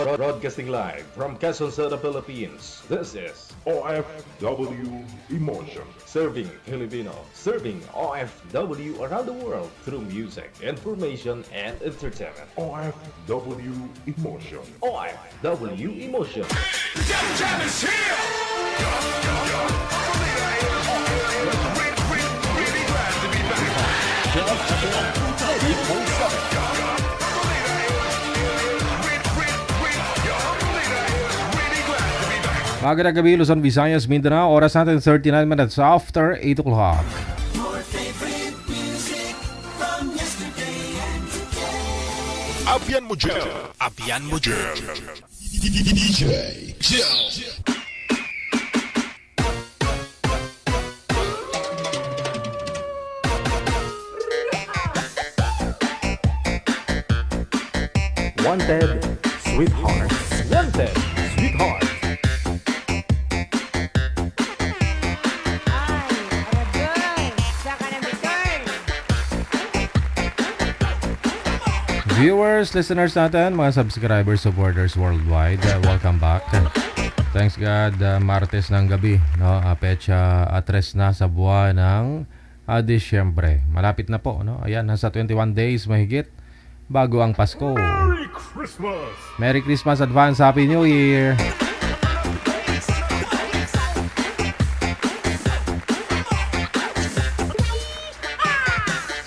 Broadcasting live from Quezon City, Philippines. This is OFW Emotion. Serving Filipino, serving OFW around the world through music, information, and entertainment. OFW Emotion. OFW Emotion. Jam is here! Really glad to be back. Magandang gabi, Luzon, Visayas, Mindanao. Oras natin 39 minutes after 8 o'clock. Your favorite music from yesterday and today. Abyan mo Jel. Abyan mo Jel. DJ Jel. Wanted, Sweetheart. Wanted, Sweetheart. Viewers, listeners natin, mga subscribers, supporters worldwide, welcome back. Thanks God, Martes ng gabi, no? Pecha 3 na sa buwan ng Disyembre. Malapit na po, no? Ayan, nasa 21 days mahigit bago ang Pasko. Merry Christmas! Merry Christmas, advance, Happy New Year!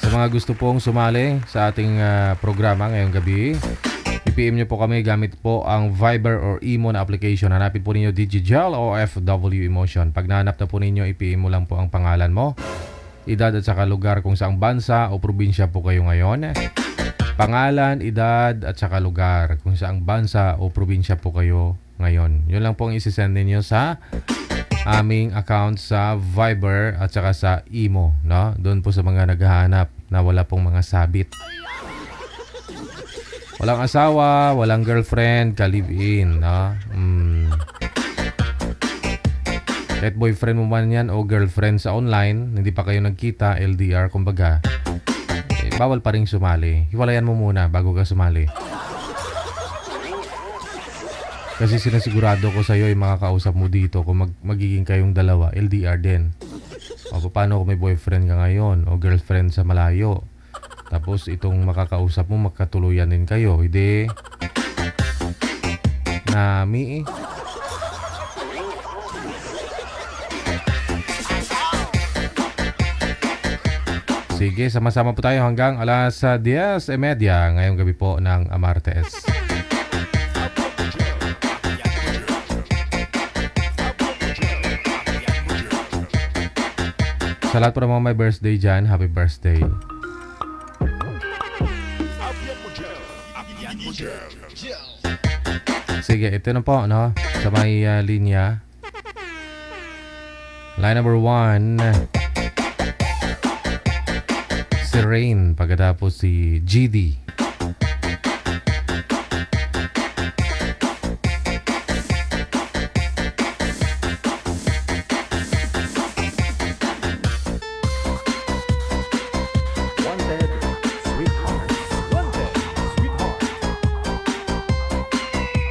Sa mga gusto pong sumali sa ating programa ngayong gabi, i-PM nyo po kami gamit po ang Viber or Imo na application. Hanapin po ninyo Digijel o OFW Emotion. Pag nahanap na po ninyo, i-PM mo lang po ang pangalan mo, edad at saka lugar kung saang bansa o probinsya po kayo ngayon. Pangalan, edad at saka lugar kung saang bansa o probinsya po kayo ngayon. Yun lang po ang isi-send ninyo sa aming account sa Viber at saka sa Imo, no? Doon po sa mga naghahanap na wala pong mga sabit. Walang asawa, walang girlfriend, ka-live-in, no? Kahit boyfriend mo man yan o girlfriend sa online, hindi pa kayo nagkita, LDR, kumbaga, bawal pa rin sumali. Hiwalayan mo muna bago ka sumali. Kasi sinasigurado ko sa'yo yung makakausap mo dito kung magiging kayong dalawa, LDR din. O paano kung may boyfriend ka ngayon o girlfriend sa malayo? Tapos itong makakausap mo, magkatuluyan din kayo. Hindi. Nami. Sige, sama-sama po tayo hanggang alas 10:30 ngayong gabi po ng Martes. Sa lahat po ng mga may birthday dyan, happy birthday. Sige, ito na po, no? Sa may linya. Line number 1. Si Rain, pagkatapos si GD.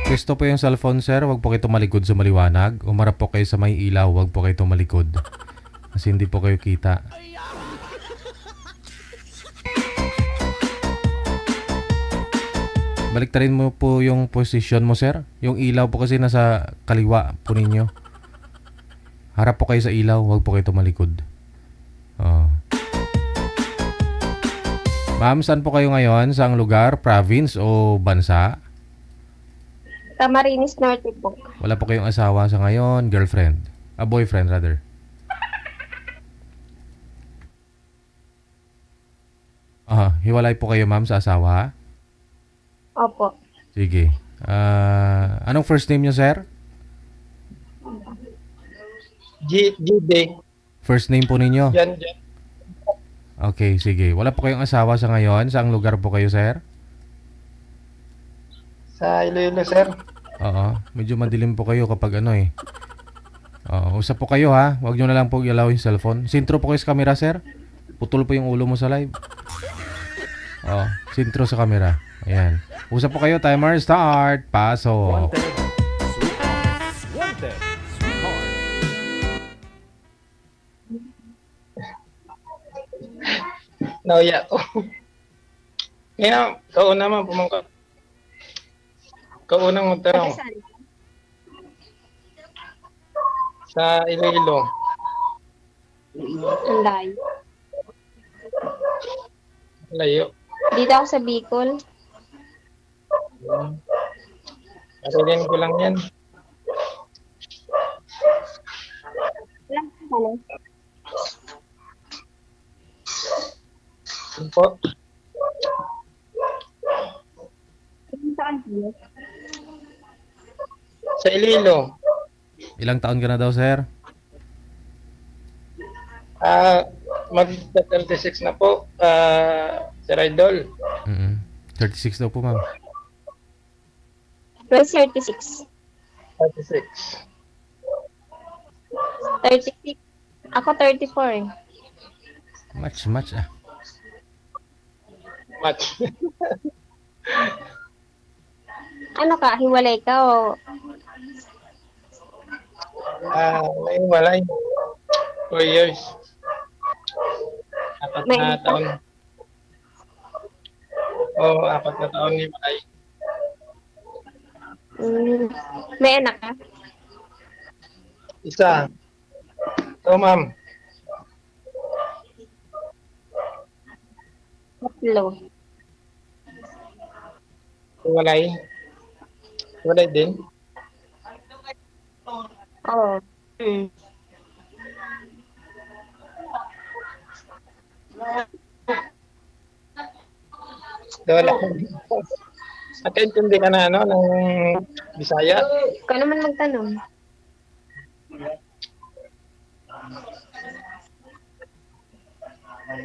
Gusto po yung cellphone, sir, wag po kayo tumalikod sa maliwanag. Umarap po kayo sa may ilaw, wag po kayo tumalikod. Kasi hindi po kayo kita. Baliktarin mo po yung position mo, sir. Yung ilaw po kasi nasa kaliwa po ninyo. Harap po kayo sa ilaw, wag po kayo tumalikod. Ma'am, saan po kayo ngayon? Saang lugar? Province o bansa? Camarines Norte po. Wala po kayong asawa sa ngayon, girlfriend? Boyfriend rather. Hiwalay po kayo, ma'am, sa asawa? Opo. Sige. Anong first name niyo, sir? Jude. First name po ninyo? Yan. Okay, sige. Wala po kayong asawa sa ngayon? Saang lugar po kayo, sir? Sa Iloilo, sir. Oo. Medyo madilim po kayo kapag ano eh. Usap po kayo ha. Huwag nyo na lang po i-allow yung cellphone. Sintro po kayo sa camera, sir. Putol po yung ulo mo sa live. Oh, sintro sa camera. Ayan. Usap po kayo. Timer start. Pasok. Wanted, sweetheart. Wanted, sweetheart. Nauya ko. Ngayon, kauna man pumangka. Kaunang magtanong Saan? sa Iloilo. Ang layo. Layo. Dito ako sa Bicol. Karilin ko lang yan. Ano? Yun po. Saan kayo? Sa Iloilo. Ilang taon ka na daw, sir? Mag-36 na po. Sir Idol. 36 daw po, ma'am. 36. 36. 36. Ako 34 eh. Much ah. Match. Ano ka? Hiwalay ka o May walay. 4 years. 4 May na anak ka? taon. Oo, 4 na taon ni walay. may anak ka? Isa. So, ma'am. Tatlo. Walay. Walay din. Oo. Wala. Nakaintindi ka na ano, ng Bisaya? Ikaw naman magtanong.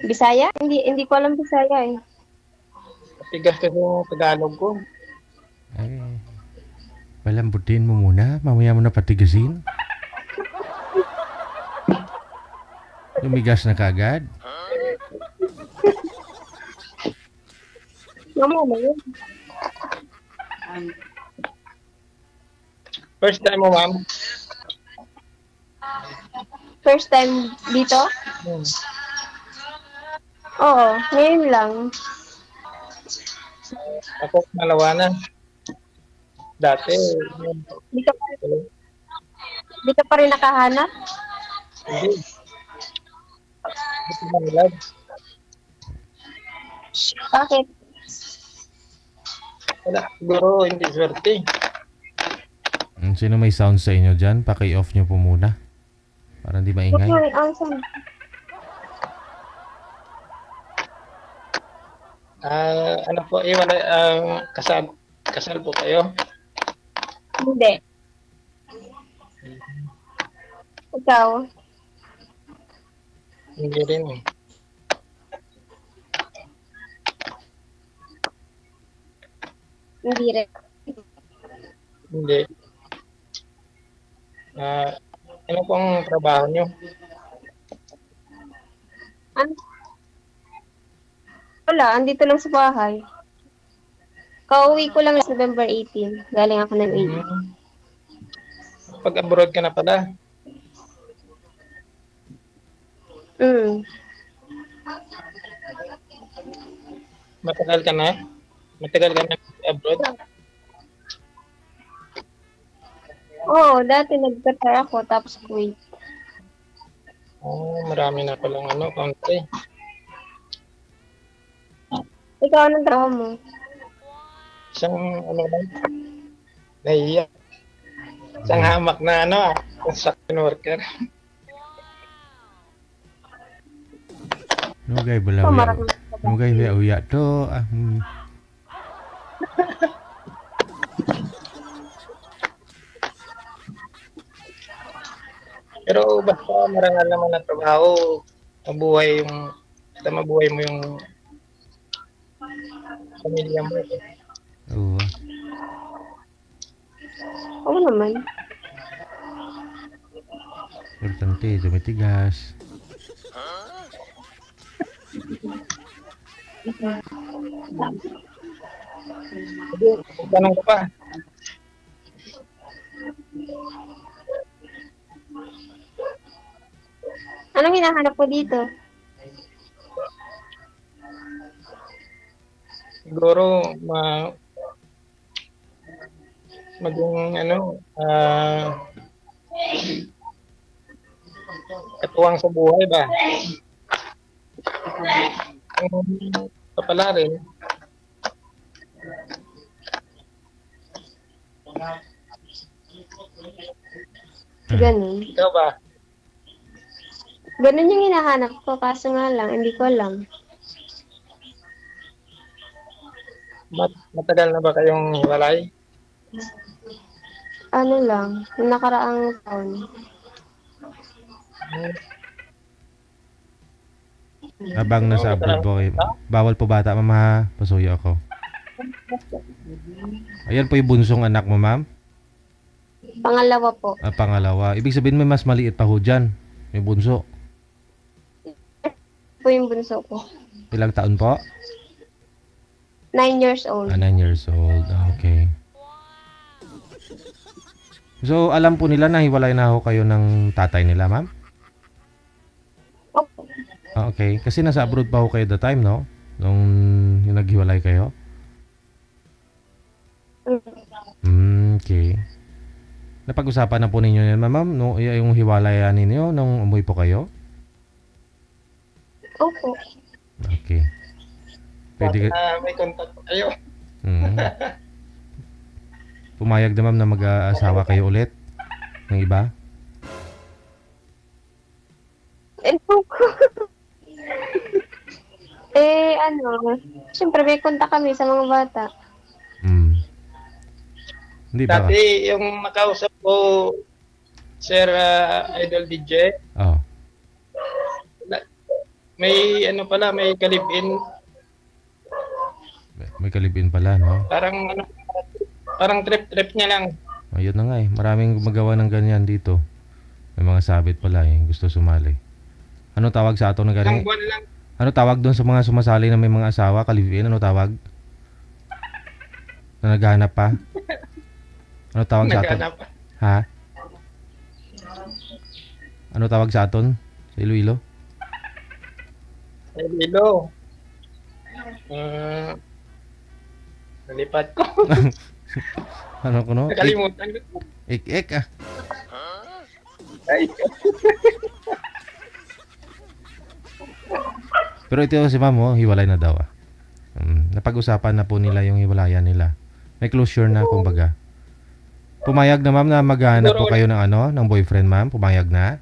Bisaya? Hindi ko alam Bisaya eh. Tigas kasi yung Tagalog ko. Ay, palambutin mo muna. Mamaya mo na patigasin. Lumigas na kagad. Mamaya na yun. First time mo, ma'am? First time dito? Oo, ngayon lang. Ako, malawa na. Dati, Dito pa rin nakahanap? hindi. Hindi ko malag. Bakit? Wala, siguro hindi swerte. Sino may sound sa inyo dyan? Paki-off nyo po muna. Para hindi maingay. Okay, ang sound. Ano po, wala, kasal po kayo? Hindi. Ikaw? Hindi rin. Hindi rin. Hindi. Ano pong trabaho nyo? Ano? Wala, andito lang sa bahay. Kauwi ko lang last November 18. Galing ako ng 18. Pag-abroad ka na pala. Matagal ka na? Matagal ka na abroad? Oo, dati nag-Qatar ako, tapos Kuwait. Marami na palang country. Ikaw, anong trabaho mo? Isang lang, nahiya. Isang hamak na construction worker. Nugay bala Oh, uya. marami. Nugay uya to. Pero basta marangal naman na trabaho, mabuhay mo yung pamilya mo. Oo. Oo naman. Importante, tumitigas. Tanong ko pa. Anong hinahanap ko dito? Siguro, maging katuwang sa buhay ba? Ang pala rin. Ganun. Ikaw ba? Ganun yung hinahanap ko, kaso nga lang, hindi ko alam. Matagal na ba kayong hiwalay? Ano lang, yung nakaraang taon. Habang nasa abroad po kayo. Bawal po bata, ma'am ha. Pasuyo ako. Ayan po yung bunsong anak mo, ma'am. Pangalawa po. Pangalawa. Ibig sabihin may mas maliit pa ho dyan. May bunso. Po yung bunso ko. Ilang taon po? 9 years old. 9 years old. Okay. So, alam po nila na hiwalay na ho kayo ng tatay nila, ma'am? Opo. Okay. Kasi nasa abroad pa ho kayo the time, no? Nung yung naghiwalay kayo? Okay. Napag-usapan na po ninyo yan, ma'am? No, yung hiwalayan ninyo nung umuwi po kayo? Opo. Okay. Pwede May contact pa kayo. Pumayag na ma'am na mag-asawa kayo ulit ng iba? Siyempre may kontak kami sa mga bata. Hindi ba? Dati yung nakausap ko, Sir Idol DJ, Oh. may may kalibin. May kalibin pala, no? Parang trip niya lang. Ayun na nga eh. Maraming gumagawa ng ganyan dito. May mga sabit pala eh. Gusto sumali. Ano tawag sa ato na galing? Isang buwan lang. Ano tawag doon sa mga sumasali na may mga asawa, kalibin? Ano tawag? Na naghahanap pa? Ano tawag sa aton? Naghanap. Ha? Ano tawag sa aton? Sa Iloilo? Hello. Nalipat ko. Ano ko no? Nakalimutan ko. Ik ah. Ay. Pero ito si ma'am, oh, hiwalay na daw ah. Napag-usapan na po nila yung hiwalayan nila. May closure na kumbaga. Pumayag na ma'am na maghahanap po kayo ng ng boyfriend ma'am? Pumayag na?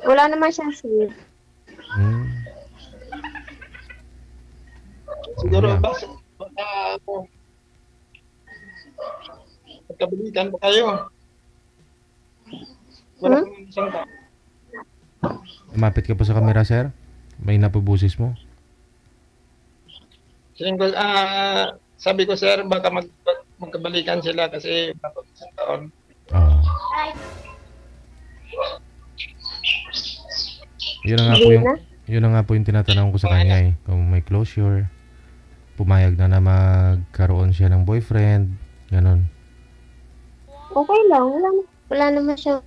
Wala naman siyang sweet. Siguro Yeah. baka magkabalikan pa kayo. Wala kang isang tao. Lumapit ka po sa camera, sir. May napubusis mo. Single, sabi ko sir, baka magkabalikan sila kasi baka isang taon. Oo. Yun na nga po yung tinatanong ko sa kanya eh. Kung may closure, pumayag na magkaroon siya ng boyfriend, ganon. Okay lang. Wala naman siya.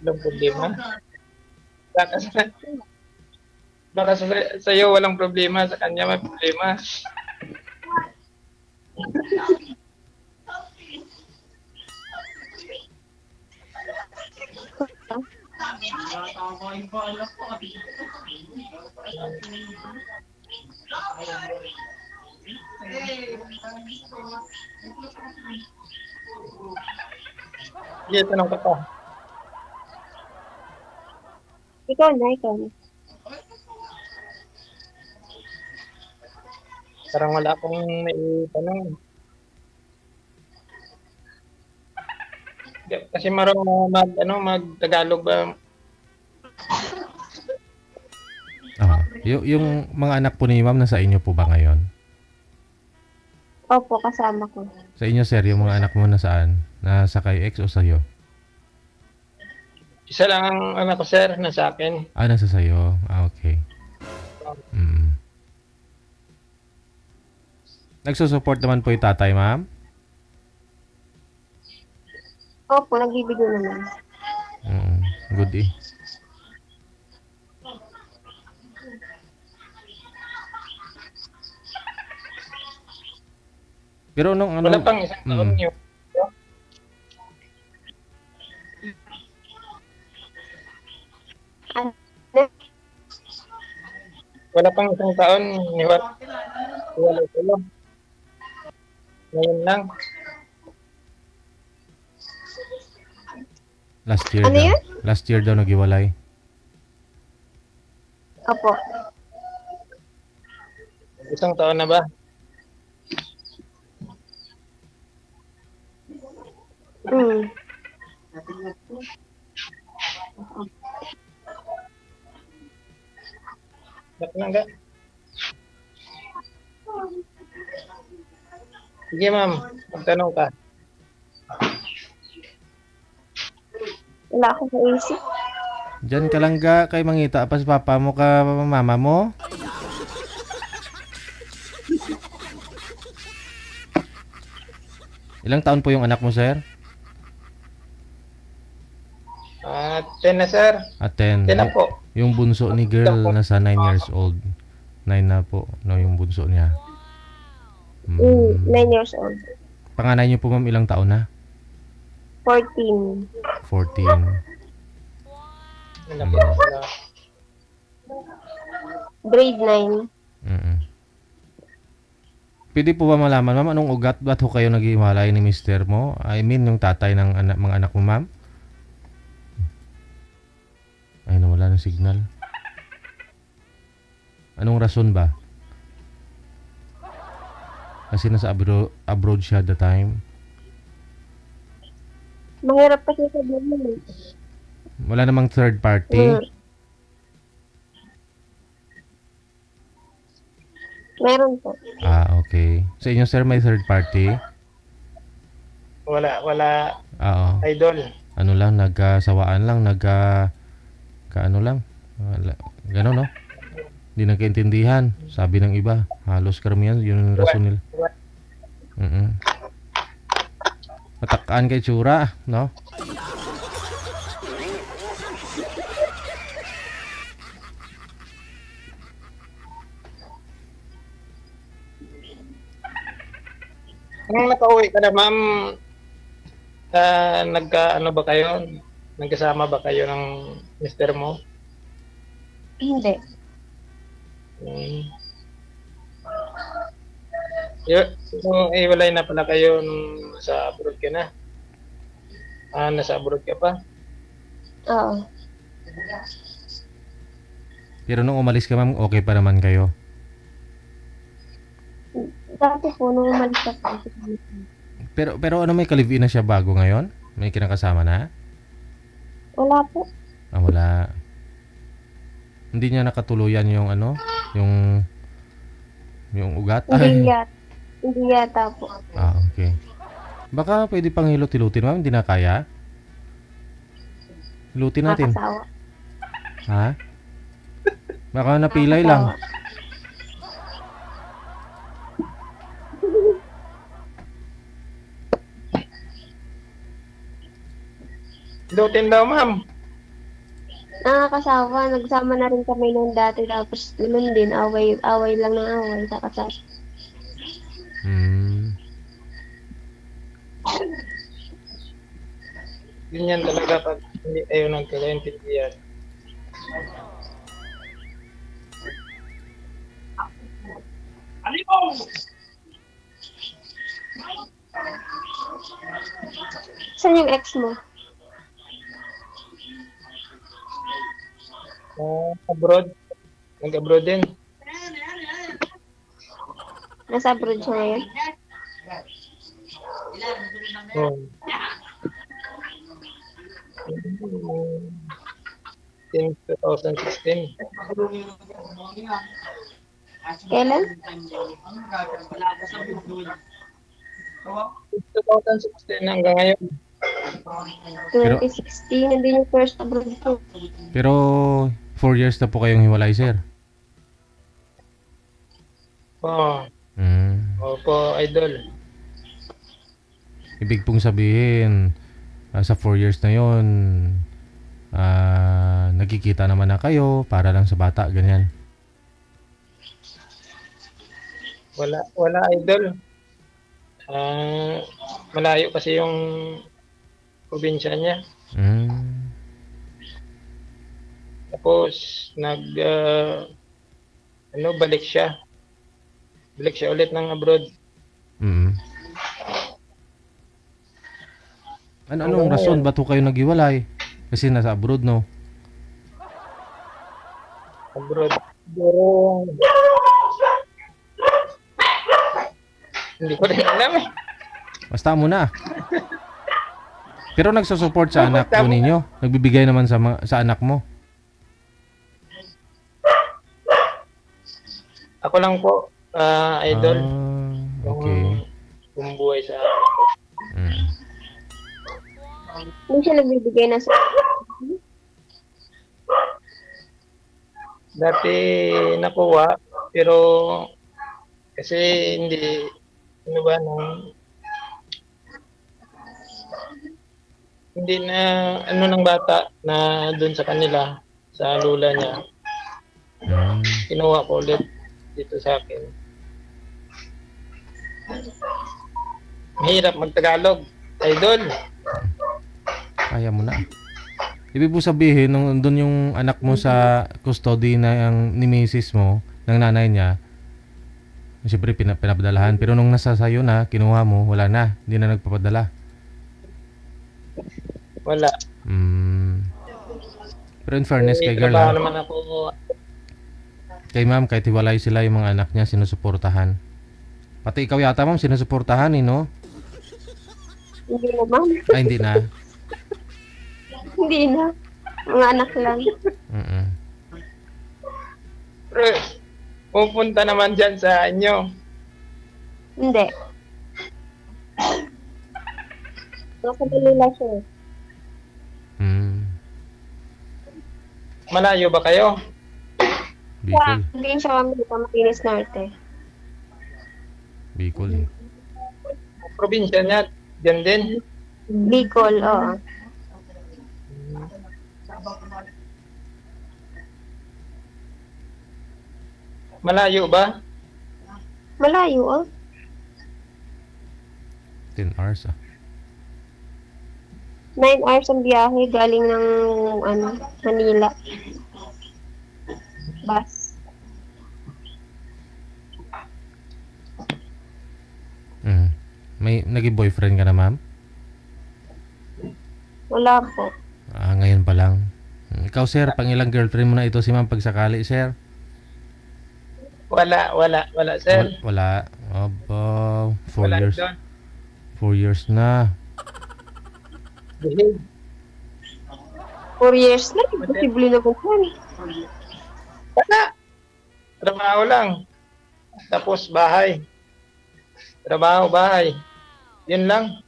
Walang problema. Baka sa iyo walang problema, sa kanya may problema. Sige, tanong ka pa. Ikaw na. Parang wala akong naitanong. Kasi marunong mag-Tagalog ba? Yung mga anak po ni ma'am nasa inyo po ba ngayon? Opo, kasama ko. Sa inyo sir, yung mga anak mo nasaan? Nasa kay ex o sa'yo? Isa lang ang anak ko sir na sa akin. Nasa sa'yo. Okay. Nagsusupport naman po yung tatay, ma'am? Opo, nagbibigay naman. Good eh. Pero nung ano... Wala pang isang taon yun. Ano? Wala pang isang taon, wala sila. Ngayon lang. Last year Ano daw. yun? Last year daw naghiwalay. Opo. Isang taon na ba? Hmm. Ba't lang ka? Sige ma'am, magtanong ka. Wala akong naisip. Diyan ka lang ga kay mangita pa sa papa mo ka mama mo. Ilang taon po yung anak mo, sir? 10 na sir. At 10. 10 na po. Yung bunso ni girl nasa 9 years old. 9 na po, no, yung bunso niya. 9 years old. Panganay niyo po, ma'am, ilang taon na? 14. 14. Ano po sila? Grade 9. Pwede po ba malaman, ma'am, anong ugat ba't ho kayo naghiwalay ni mister mo? I mean, yung tatay ng mga anak mo, ma'am? Ay, nawala ng signal. Anong rason ba? Kasi nasa abroad siya at the time. Mahirap kasi sabihin. Wala namang third party. Meron po. Okay. Sa inyo, sir, may third party? Wala, Oo. idol. Ano lang, nagkasawaan lang, kaano lang. Wala. Gano'n, no? Hindi nagkaintindihan. Sabi ng iba, halos karamihan, yun yung rason nila. Matakaan kay tsura, no? Nung nakauwi ka na ma'am, nagka-ano ba kayo? Nagkasama ba kayo ng mister mo? Hindi. Yung iwalay na pala kayo nung sa abroad ka na? Nasa abroad ka pa? Oo. Pero nung umalis ka, ma'am, okay pa naman kayo? Dati po, nung umalis ka po. Pero ano, may ka-live-in na siya bago ngayon? May kinakasama na? Wala po. Wala. Hindi niya nakatuluyan yung ano? Yung ugat? Hindi yata po. Okay. Baka pwede pang hilot-hilutin, ma'am. Hindi na kaya? Hilutin natin. Nakasawa. Ha? Baka napilay lang. Lutin daw ma'am. Nakakasawa. Nagsama na rin kami nung dati. Tapos ganun din. Away lang ng away. Nakasawa. Ganyan talaga pag hindi kayo nagkakaintindihan. Saan yung ex mo? Abroad. Nag-abroad din. Nasa abroad siya ngayon? Since 2016. Kailan? 2016 hanggang ngayon. 2016. Hindi yung first abroad ko. Pero 4 years na po kayong hiwalay, sir. Oo. Opo, idol. Ibig pong sabihin, sa 4 years na yon, nagkikita naman na kayo para lang sa bata, ganyan. Wala idol. Malayo kasi yung probinsya niya. Tapos balik siya. Balik siya ulit ng abroad. Anong rason ba to kayo naghiwalay? Kasi nasa abroad, no? Abroad. Siguro, hindi ko rin alam eh. Basta mo na. Pero nagsusupport sa anak po ninyo. Nagbibigay naman sa anak mo. Ako lang po, idol. Okay. Yung buhay sa Hindi siya nagbibigay na sa... dati nakuha, pero kasi hindi, hindi na, ng bata na doon sa kanila, sa lula niya. Kinuha ko ulit dito sa akin. Mahirap magtagalog, idol. Kaya mo na. Ibig po sabihin, nung doon yung anak mo sa custody ni misis mo, ng nanay niya, siyempre pinapadalahan. Pero nung nasa sayo na, kinuha mo, wala na. Hindi na nagpapadala. Wala. Pero in fairness kay girl, naman ako. Kay ma'am, kahit hiwalay sila yung mga anak niya, sinusuportahan. Pati ikaw yata, ma'am, sinusuportahan no? Hindi naman. Ay, hindi na. Hindi na. Mga anak lang. Pero, pupunta naman dyan sa inyo. Hindi. Nasa Manila siya. Malayo ba kayo? Bicol. Hindi siya kami dito, Makinis Norte. Bicol. Probinsya niya, dyan din. Bicol, oo. Malayo ba? Malayo, oh. 10 hours 9 hours ang biyahe galing ng Manila. Bus. May naging boyfriend ka na, ma'am? Wala po. Ngayon pa lang. Ikaw, sir, pangilang girlfriend mo na ito si ma'am pagsakali, sir? Wala, sir. Wala. Aba, 4 Wala years. doon. 4 years na. 4 years na, imposible na po yan. Wala. Trabaho lang. Tapos bahay. Trabaho, bahay. Yun lang.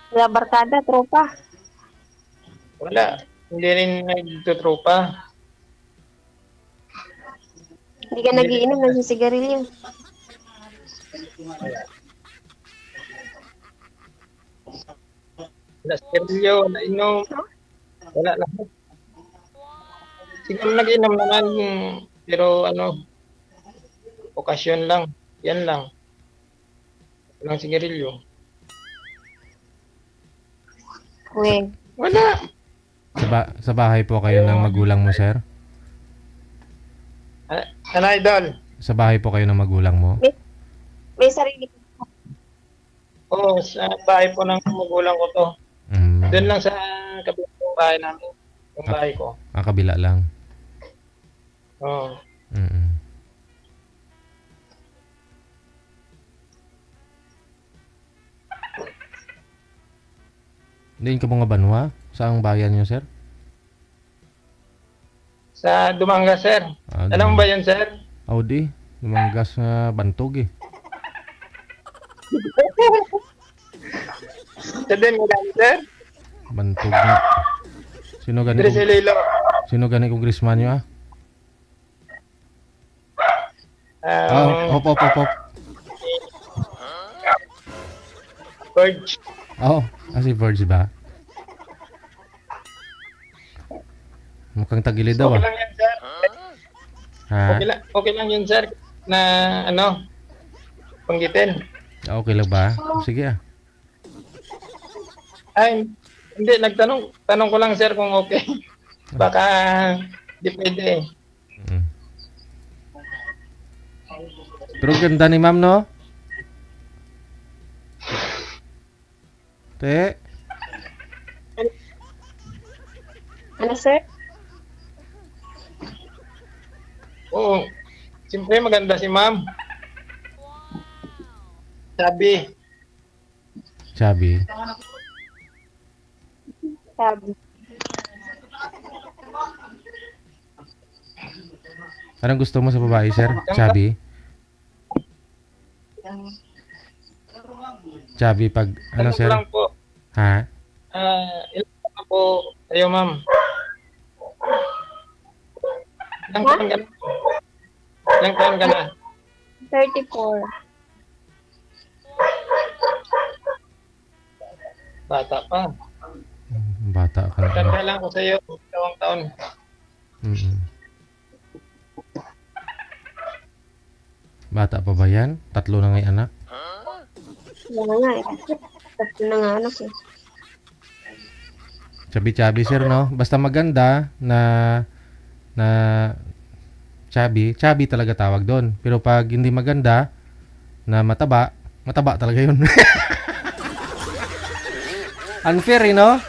Wala barkada, tropa. Wala. Hindi rin nagtutropa. Hindi ka nagiinom ng sigarilyo. Wala stereo, wala inom. Wala lang. Siguro nag-inom naman, pero okasyon lang. Yan lang. Walang sigarilyo. Uy. Wala. Sa bahay po kayo ng magulang mo, sir? Ano, idol? Sa bahay po kayo ng magulang mo? May sarili ko. Oo, sa bahay po ng magulang ko to. Doon lang sa kabilang bahay namin. Yung bahay ko. Kabila lang. Oo. Hindi ka mga banwa? Saang bayan nyo, sir? Sa Dumanga, sir. Alam mo ba yun, sir? Audi. Lumanggas na bantog eh. Sa din mo gani, sir? Bantog na. Sino gani Drisililo. Sino gani kong grisman nyo, ah? Hop, hop, hop, hop. Verge. Si Verge ba? Mukhang tagilid daw Okay ah. lang yan, sir. Ha? Okay lang yun, sir. Na, panggitin. Okay lang ba? Sige ah. Ay, hindi. Tanong ko lang, sir, kung okay. Baka, di pwede. Pero ganda ni ma'am, no? Te? Ano, sir? Oo. Siyempre, maganda si ma'am. Sabi. Chubby. Sabi. Anong gusto mo sa babae, sir? Chubby? Chubby pag, ano, Tanong ko sir? lang po. Ha? Ilan na po kayo, ma'am? Ilang taon ka na? Ilang taon ka na? 34. Bata pa. Bata ka na. Tanda lang ko sa iyo, 2 taon. Bata pa ba yan? 3 na ngay anak? Wala nga eh. Tatlo na nga anak eh. Chubby, sir, no? Basta maganda na chubby talaga tawag doon. Pero pag hindi maganda na mataba talaga yun. Unfair, eh, no?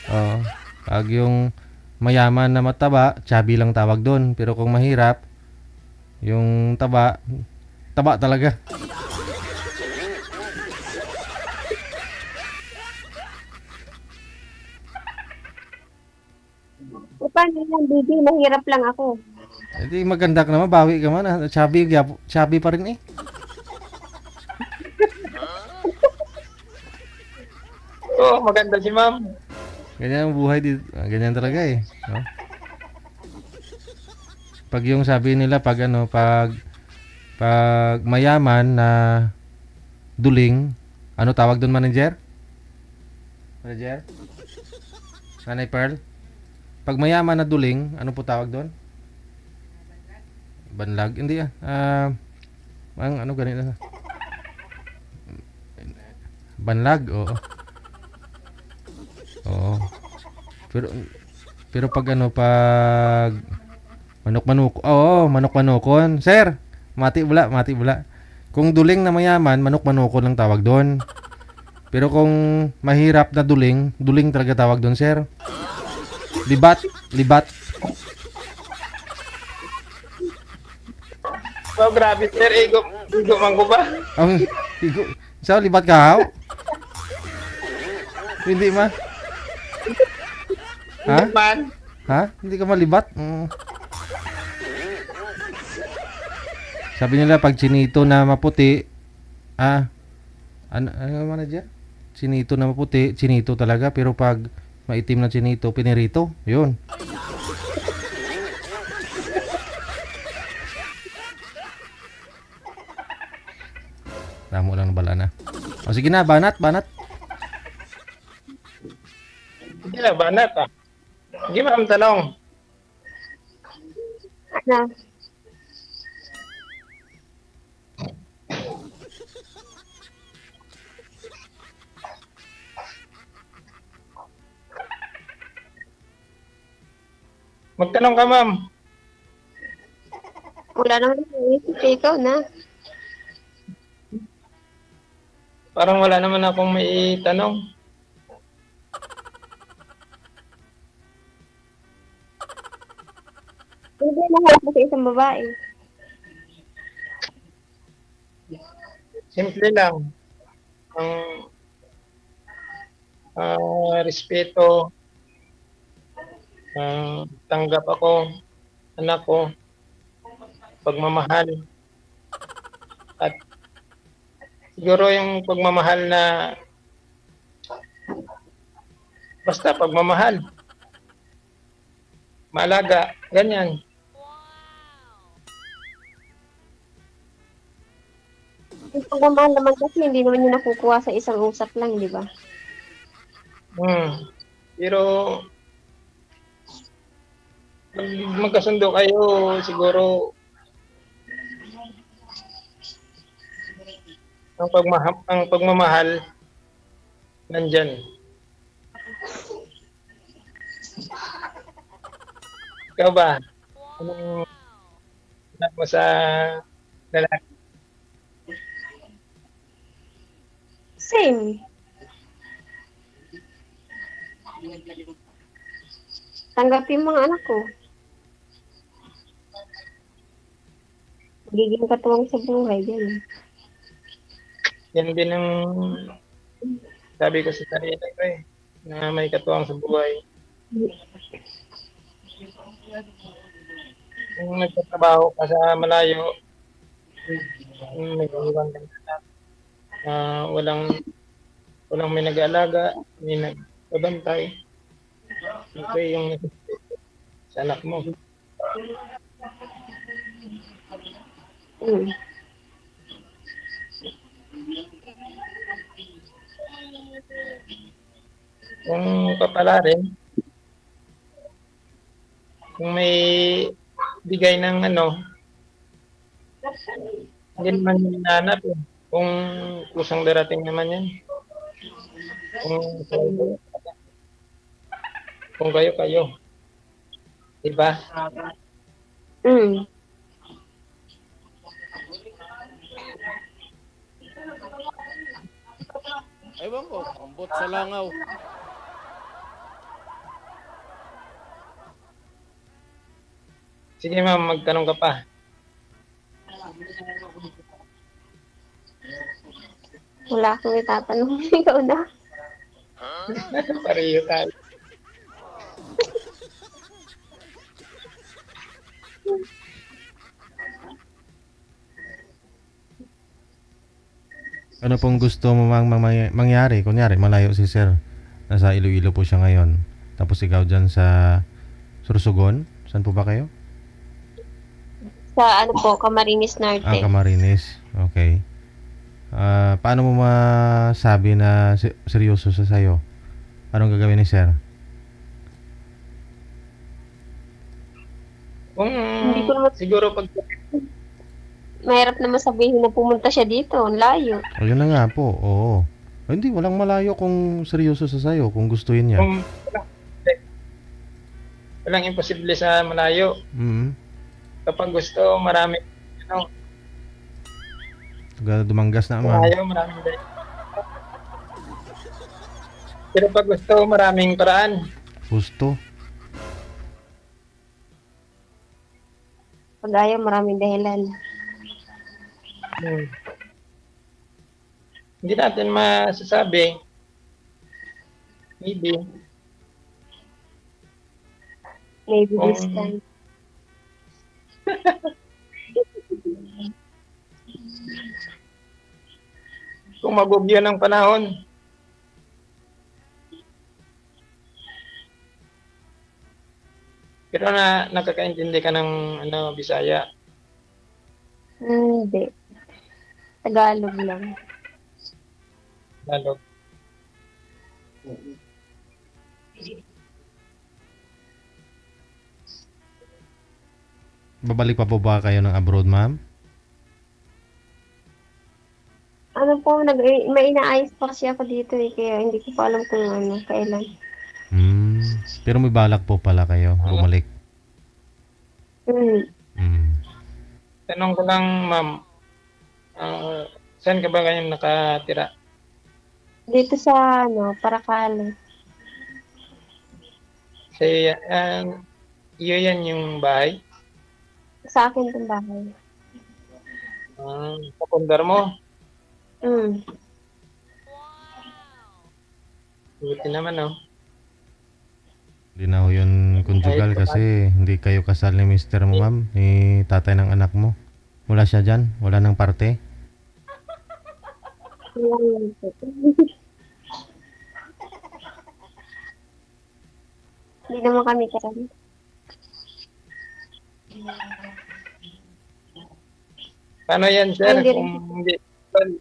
Oh, pag yung mayaman na mataba, chubby lang tawag doon. Pero kung mahirap, yung taba talaga. Paano yan, baby? Mahirap lang ako. Hindi maganda ka naman, bawi ka man. Chubby pa rin eh. Oo, maganda si ma'am. Ganyan ang buhay dito. Ganyan talaga eh. No? Pag yung sabi nila pag mayaman na duling, ano tawag doon, manager? Manager? Nanay Pearl? Pag mayaman na duling, ano po tawag doon? Banlag? Hindi ah. Ano ganito? Banlag, oo. Oo. Pero pag manok-manukon. Sir, mati bula. Kung duling na mayaman, manok-manukon lang tawag doon. Pero kung mahirap na duling talaga tawag doon, sir. Libat. Oh, grabe, sir. Igo man ko ba? Igo. Sao libat ka haw? Hindi ma. Ha? Hindi man. Ha? Hindi ka malibat? Sabi nila pag chinito na maputi, ano manager? Chinito na maputi, chinito talaga, pero pag maitim na chinito, pinirito. 'Yun. Tamo lang bala na. O sige na, banat. Hindi na, banat ah. Hindi ma'am tanong. Ano? Magtanong ka, ma'am. Wala naman naisip ikaw na. Parang wala naman akong may tanong. Hindi nahanap mo sa isang babae. Simple lang. Ang respeto, tanggap ako, anak ko, pagmamahal, at siguro yung pagmamahal na basta pagmamahal, maalaga, ganyan. Yung pagmamahal naman kasi hindi naman yun nakukuha sa isang usap lang, di ba? Pero pag magkasundo kayo, siguro ang pagmamahal nandyan. Ikaw ba? Anong anak mo sa lalaki? Same. Tanggapin mga anak ko. Magiging katuwang sa buhay, din. Yan din ang sabi ko sa sarili ko na may katuwang sa buhay. Kung nagtatrabaho ka sa malayo, may iwan ka na walang may nag-aalaga, may nagbabantay. Ito yung sa anak mo. Kung papalarin, kung may bigay ng hindi naman yung hinanap eh. Kung kusang darating naman yan. Kung kayo. Diba? Ewan ko, ambot sa langaw. Sige ma'am, magtanong ka pa. Wala akong itatanong. Ikaw na. Pareho tayo. Ano pong gusto mo mangyari? Kunyari, malayo si Sir. Nasa Iloilo po siya ngayon. Tapos ikaw dyan sa Sursugon. Saan po ba kayo? Sa Camarines Norte. Camarines. Okay. Paano mo masabi na seryoso sa sayo? Anong gagawin ni Sir? Kung siguro pag mahirap naman sabihin na pumunta siya dito. Ang layo. Ayun na nga po. Oo. Hindi, walang malayo kung seryoso sa sayo. Kung gustuhin niya. Walang imposible sa malayo. Kapag gusto, marami dumanggas na ma'am. Malayo, maraming day. Pero pag gusto, maraming paraan. Gusto. Pag ayaw, maraming dahilan. Hindi natin masasabi. Maybe this time. Kung magugyo ng panahon. Pero nakakaintindi ka ng Bisaya. Hindi. Tagalog lang. Tagalog. Babalik pa po ba kayo ng abroad, ma'am? May inaayos pa kasi ako dito kaya hindi ko pa alam kung kailan. Pero may balak po pala kayo bumalik. Tanong ko lang, ma'am, saan ka ba ngayon nakatira? Dito sa Paracale. Iyo yan yung bahay? Sa akin itong bahay. Sa pundar mo? Buti naman, Hindi na ho yun conjugal kasi hindi kayo kasal ni mister mo, ma'am, ni tatay ng anak mo. Wala siya dyan? Wala nang parte? Hindi naman kami kasal. Paano yan, sir? Kung hindi idol.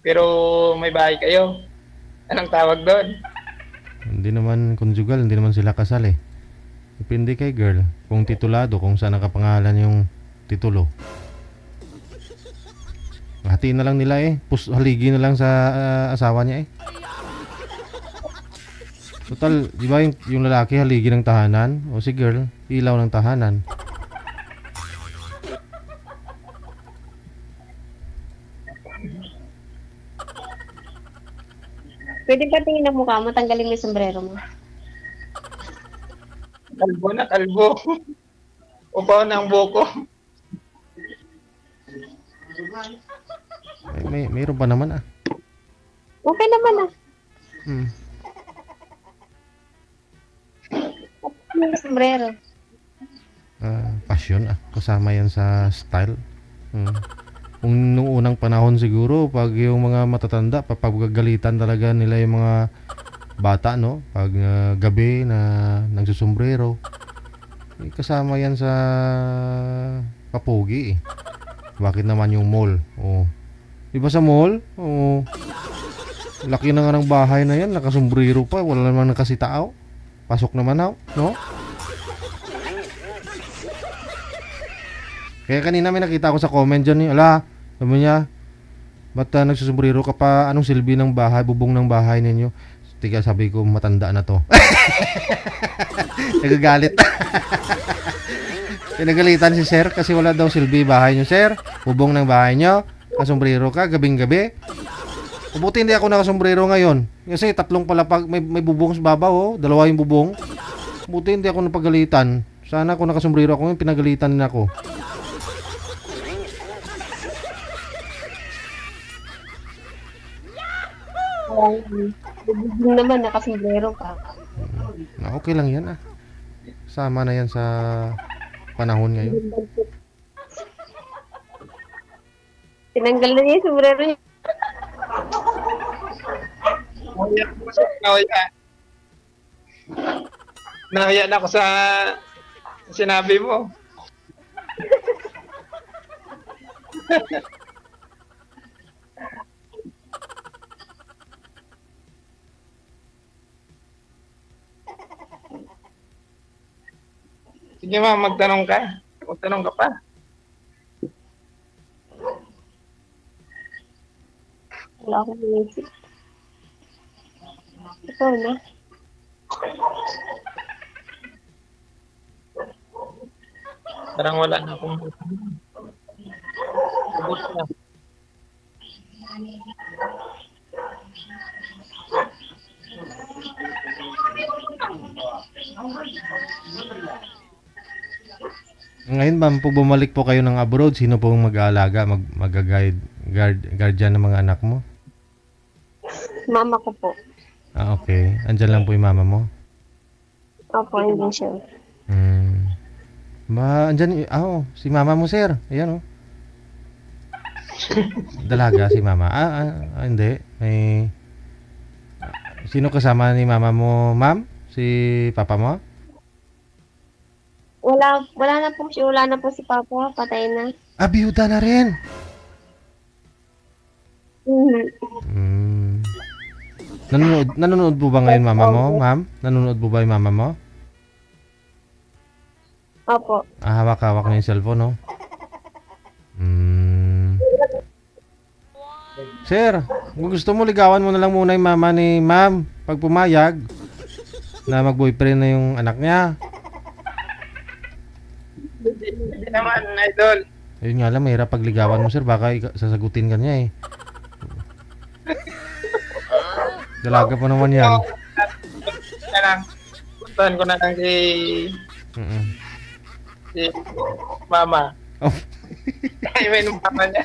Pero may bahay kayo. Anong tawag doon? Hindi naman conjugal, hindi naman sila kasal eh. Depende kay girl. Kung titulado, kung saan nakapangalan yung titulo. Hatiin na lang nila eh. Haligi na lang sa asawa niya eh. Total, di ba yung lalaki haligi ng tahanan? O si girl, ilaw ng tahanan. Pwede ba tingin ang mukha mo, tanggalin mo yung sombrero mo? Kalbo na, kalbo. Upaw na ang buko. Mayroon pa naman ah. Okay naman ah. Yung sombrero. Passion ah. Kasama yan sa style. Kung nung unang panahon siguro, pag yung mga matatanda, papagagalitan talaga nila yung mga bata, no? Pag gabi na nagsusombrero. Kasama yan sa kapugi eh. Bakit naman yung mall? Oh. Diba sa mall? Oh. Laki na nga ng bahay na yan, nakasombrero pa, wala naman nakasitaaw. Pasok naman ako, no? Kaya kanina may nakita ko sa comment dyan, ala, sabi niya, ba't nagsusombrero ka pa, anong silbi ng bahay, bubong ng bahay ninyo? Tiga sabi ko, matanda na to. Nagagalit. Pinagalitan si sir kasi wala daw silbi bahay nyo, sir. Bubong ng bahay nyo, kasombrero ka, gabing-gabi. Mabuti hindi ako nakasombrero ngayon. Kasi tatlong palapag, may bubong sa babaw, oh. Dalawa yung bubong. Mabuti hindi ako napagalitan. Sana kung nakasombrero ako ngayon, pinagalitan din ako. Bubong naman, nakasombrero ka. Okay lang yan ah. Sama na yan sa panahon ngayon. Tinanggal na niya yung sombrero niya. Nahiya na ako sa sinabi mo. Sige ma'am, magtanong ka. Magtanong ka pa. Wala akong naisip. Ikaw na. Parang wala na akong ubos na. Ngayon ma'am, pag bumalik po kayo ng abroad, sino pong mag-aalaga, mag-guide, guardian ng mga anak mo? Mama ko po. Ah, okay. Andyan lang po yung mama mo? Opo, hindi siya. Andyan, si mama mo, sir. Ayan, oh. Dalaga si mama. Hindi. Sino kasama ni mama mo, ma'am? Si papa mo? Wala na po siya. Wala na po si papa. Patay na. Biyuda na rin. Nanonood po ba ngayon mama mo, ma'am? Nanonood po ba yung mama mo? Opo. Hawak-hawak na yung cellphone, no? Sir, kung gusto mo, ligawan mo na lang muna yung mama ni ma'am. Pag pumayag na mag-boyfriend na yung anak niya. Hindi naman, idol. Ayun nga lang, mahirap pag ligawan mo, sir. Baka sasagutin ka niya, eh. Dalaga pa naman yan. Puntahan ko na lang si mama. Oh. Ay, may nung mama niya.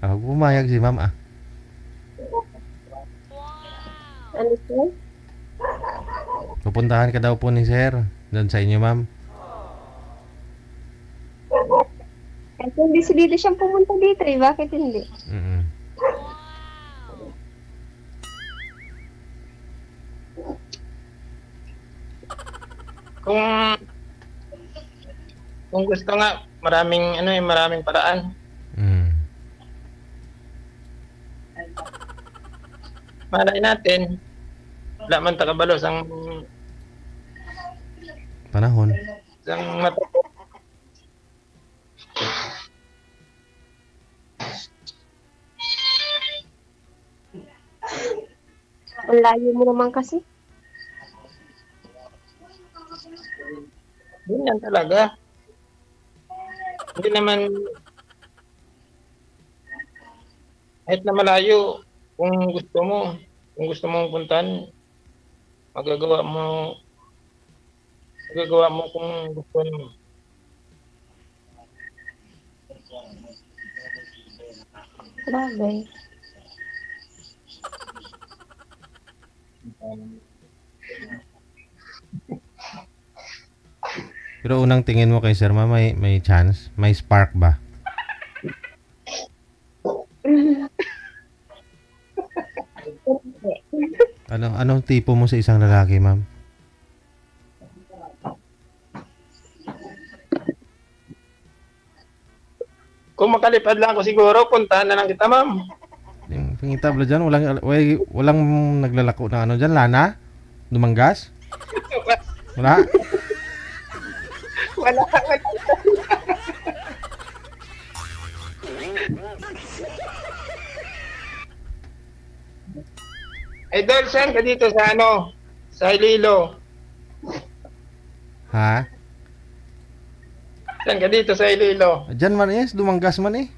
Pumayag si ma'am, Ano po? Pupuntahan ka daw po ni sir doon sa inyo, ma'am. Kasi hindi si dito siyang pumunta dito eh. Bakit hindi? Kung gusto nga, maraming paraan. Malay natin, wala man takabalos ang Panahon. matuto. Ang layo mo naman kasi. Ganyan talaga. Hindi naman, kahit na malayo, kung gusto mong puntahan, magagawa mo kung gusto mo. Bagay. Pero unang tingin mo kay Sir Ma, may chance? May spark ba? Anong tipo mo sa isang lalaki, ma'am? Kung makalipad lang ako siguro, puntahan na lang kita, ma'am. Yung pangitabla dyan, walang naglalako na ano dyan, lana? Dumanggas? Wala? Wala. Idol, saan ka dito sa sa Iloilo? Ha? Saan ka dito sa Iloilo? Dyan man dumanggas man eh.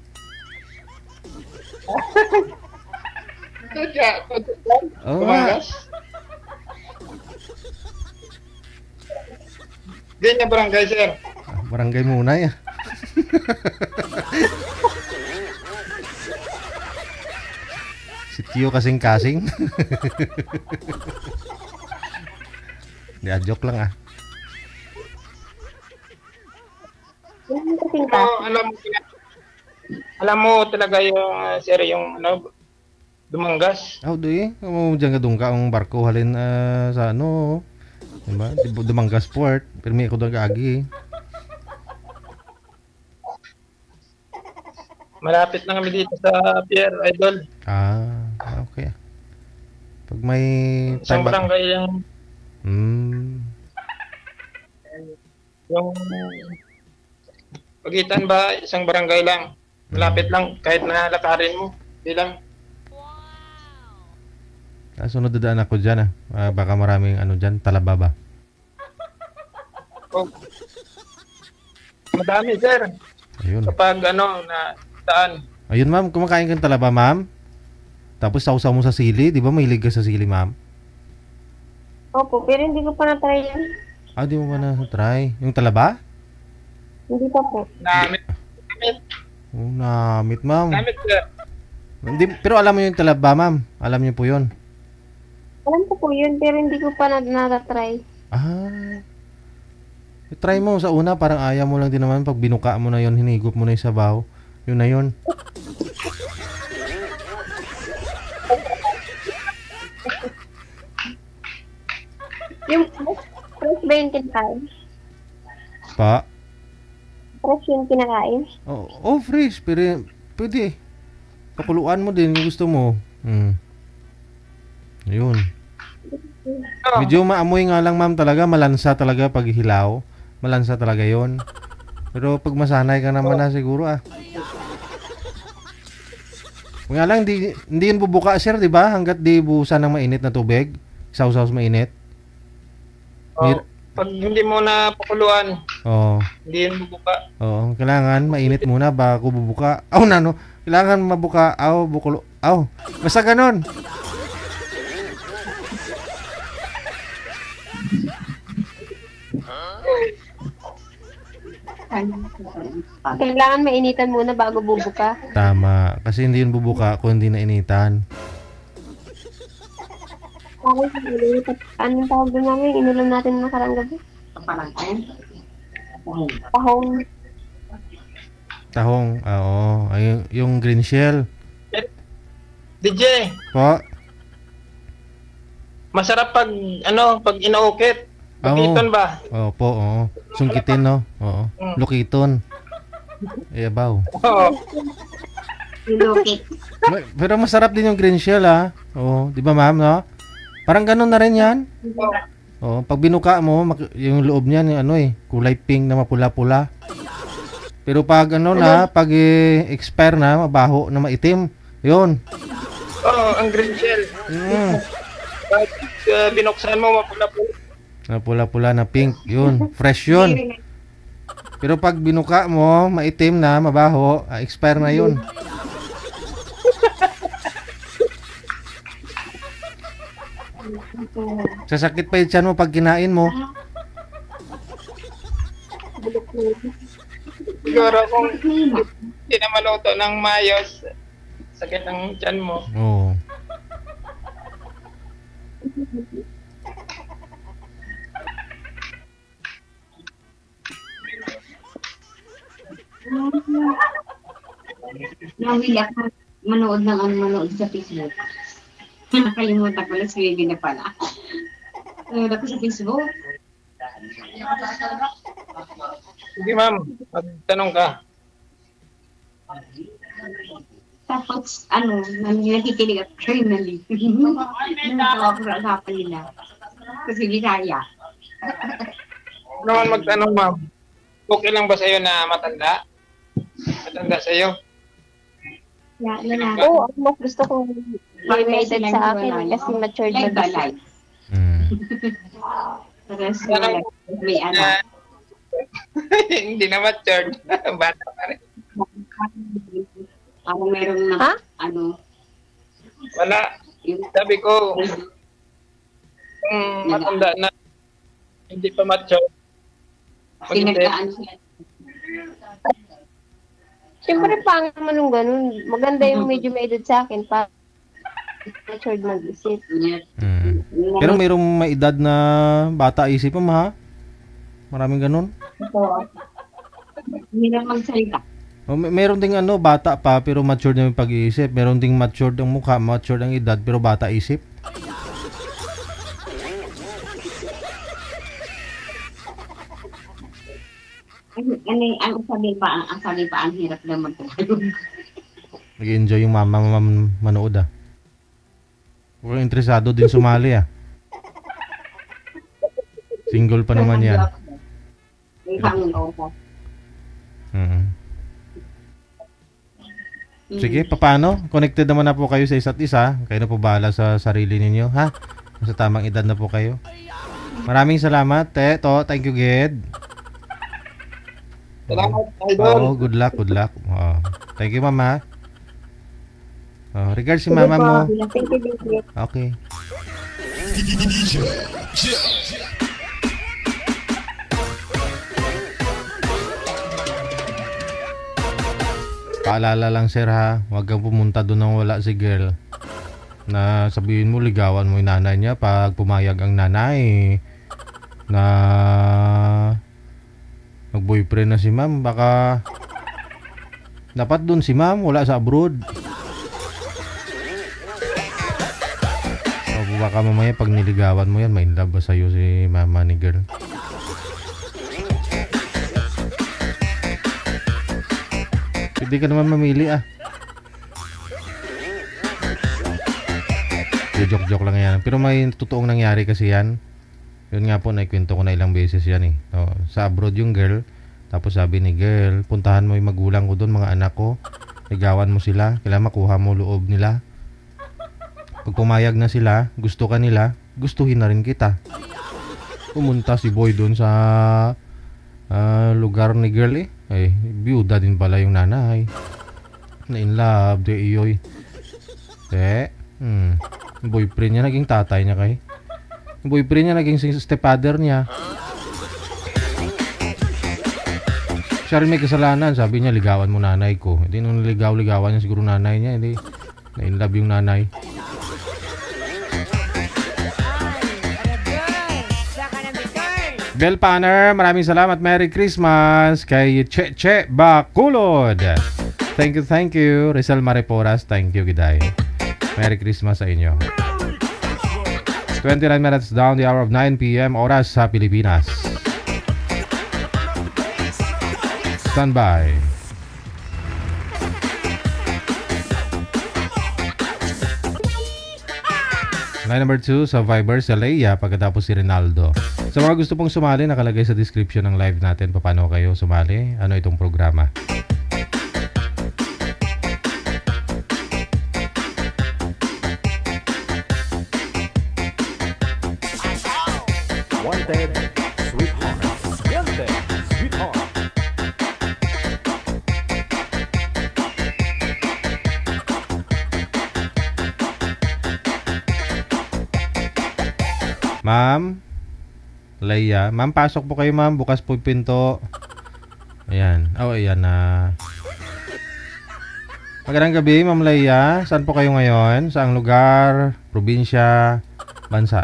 Tudya. Oo nga. Diyan na barangay, sir. Barangay muna ya. Si Tio kasing-kasing. Di joke lang ah. Alam mo talaga yung sir, yung Dumanggas. Di. Mo diyan ka dungka ang barko halin sa diba? Dumanggas port. Pirmi ko doon kaagi. Malapit lang kami dito sa Pier, Idol. Okay. Pag may isang barangay yung yung pagitan ba, isang barangay lang. Malapit lang, kahit na lakarin mo. Hindi lang. Sunod dadaan ako dyan baka maraming dyan, talaba ba? Madami, sir. Ayun. Kapag na daan. Ayun, ma'am, kumakain kang talaba, ma'am. Tapos sausaw mo sa sili, di ba mahilig ka sa sili, ma'am? Opo, pero hindi ko pa na-try yan. Di mo pa na-try? Yung talaba? Hindi pa po. Namit. Namit, ma'am. Namit, sir. Pero alam mo yung talaba, ma'am. Alam niyo po yun. Alam ko po yun, pero hindi ko pa na-try. Try mo sa una, parang ayaw mo lang din naman. Pag binuka mo na yun, hinigop mo na yung sabaw. Yun na yun. Yung fresh ba yung kinakain? Pa? Fresh yung kinakain? Fresh. Pero pwede. Pakuluan mo din yung gusto mo. Yun. Medyo maamoy nga lang, ma'am, talaga. Malansa talaga pag hilaw. Malansa talaga yon. Pero pag masanay ka naman na siguro Nga lang, hindi yun bubuka, sir, di ba? Hanggat di buhusan ng mainit na tubig. Sausaw sa mainit. Pag hindi mo na pakuluan, hindi yun bubuka. Kailangan mainit muna bago bubuka. Kailangan mabuka. Bukulo. Basta ganon. Kailangan mainitan muna bago bubuka. Tama. Kasi hindi yun bubuka kung hindi nainitan. Anong tawag doon namin? Ininom natin nakarang gabi. Tahong. Yung green shell. DJ. Po? Masarap pag inaukit. Bukiton ba? Opo, oo. Sungkitin, no? Oo. Lukiton. Iyabaw. Oo. Lukit. Pero masarap din yung green shell, ha? Oo. Di ba, ma'am, no? Parang ganun na rin yan. Oo. Pag binuka mo, yung loob niyan, yung ano kulay pink na mapula-pula. Pero pag pag expire na, mabaho na maitim. Yun. Oo, ang green shell. Pag binuksan mo, mapula-pula. Na pula-pula na pink. Yun. Fresh yun. Pero pag binuka mo, maitim na, mabaho, expire na yun. Sasakit pa yung tiyan mo pag kinain mo. Siguro kung hindi na maluto ng mayos, sakit ang tiyan mo. Oo. Nawilak na manood sa Facebook. Nakalimutan ko lang, swede na pala. Nanood ako sa Facebook. Sige ma'am, magtanong ka. Tapos, nakikinig at criminally. Natawa ko sa usapan nila. Kasi Bisaya. Naman magtanong ma'am, okay lang ba sa'yo na matanda? Matanda sa'yo? Oo, ako mas gusto kong may edad sa akin kasi matured na gusto. May anak. Hindi na matured. Bata pa rin. Ako meron na, Wala. Sabi ko, matanda na, hindi pa matured. Sinagdaan siya. Siyempre, pangit naman nung ganun. Maganda yung medyo may edad sa akin pa matured mag-isip. Pero mayroong may edad na bata isip mo, ha? Maraming ganun. Hindi na magsalita. Meron ding bata pa pero matured na yung pag-iisip. Meron ding matured ang mukha, matured ang edad pero bata isip. Ang sabi pa, ang hirap na magtagalog. Nag-enjoy yung mama manood, Kung interesado din sumali, Single pa naman yan. Sige, paano? Connected naman na po kayo sa isa't isa. Kayo na po bahala sa sarili ninyo, ha? Sa tamang edad na po kayo. Maraming salamat, thank you, Ged. Salamat, idol. Good luck. Thank you, mama. Regards si mama mo. Okay. Paalala lang, sir, ha. Huwag kang pumunta doon nang wala si girl. Na sabihin mo, ligawan mo yung nanay niya pag pumayag ang nanay. Na mag-boyfriend na si ma'am, baka dapat dun si ma'am, wala sa abroad. O baka mamaya pag niligawan mo yan, may love ba sa'yo si mama ni girl? Hindi ka naman mamili, Joke lang yan. Pero may totoong nangyari kasi yan. Yun nga po, naikwento ko na ilang beses yan, sa abroad yung girl. Tapos sabi ni girl, puntahan mo yung magulang ko doon, mga anak ko. Ligawan mo sila, kailangan makuha mo loob nila. Pag pumayag na sila, gusto ka nila, gustuhin na rin kita. Pumunta si boy doon sa lugar ni girl, byuda din pala yung nanay. Na in love, iyoy. Boyfriend niya naging tatay niya kay. Yung boyfriend niya naging stepfather niya. Siya rin may kasalanan. Sabi niya, ligawan mo nanay ko. Hindi nung ligawan niya siguro nanay niya. Hindi na-inlove yung nanay. Bell Panner, maraming salamat. Merry Christmas kay Che Bakulod. Thank you. Rizal Mariporas, thank you, Giday. Merry Christmas sa inyo. 29 minutes down the hour of 9 p.m. oras sa Pilipinas. Stand by. Line number 2 sa Viber sa Leia pagkatapos si Rinaldo. Sa mga gusto pong sumali, nakalagay sa description ng live natin paano kayo sumali, ano itong programa. Wanted, sweetheart. Wanted, sweetheart. Ma'am Leia, ma'am, pasok po kayo, ma'am. Bukas po yung pinto. Ayan. Oh, ayan na. Magandang gabi, Ma'am Leia. Saan po kayo ngayon? Saang lugar? Probinsya? Bansa?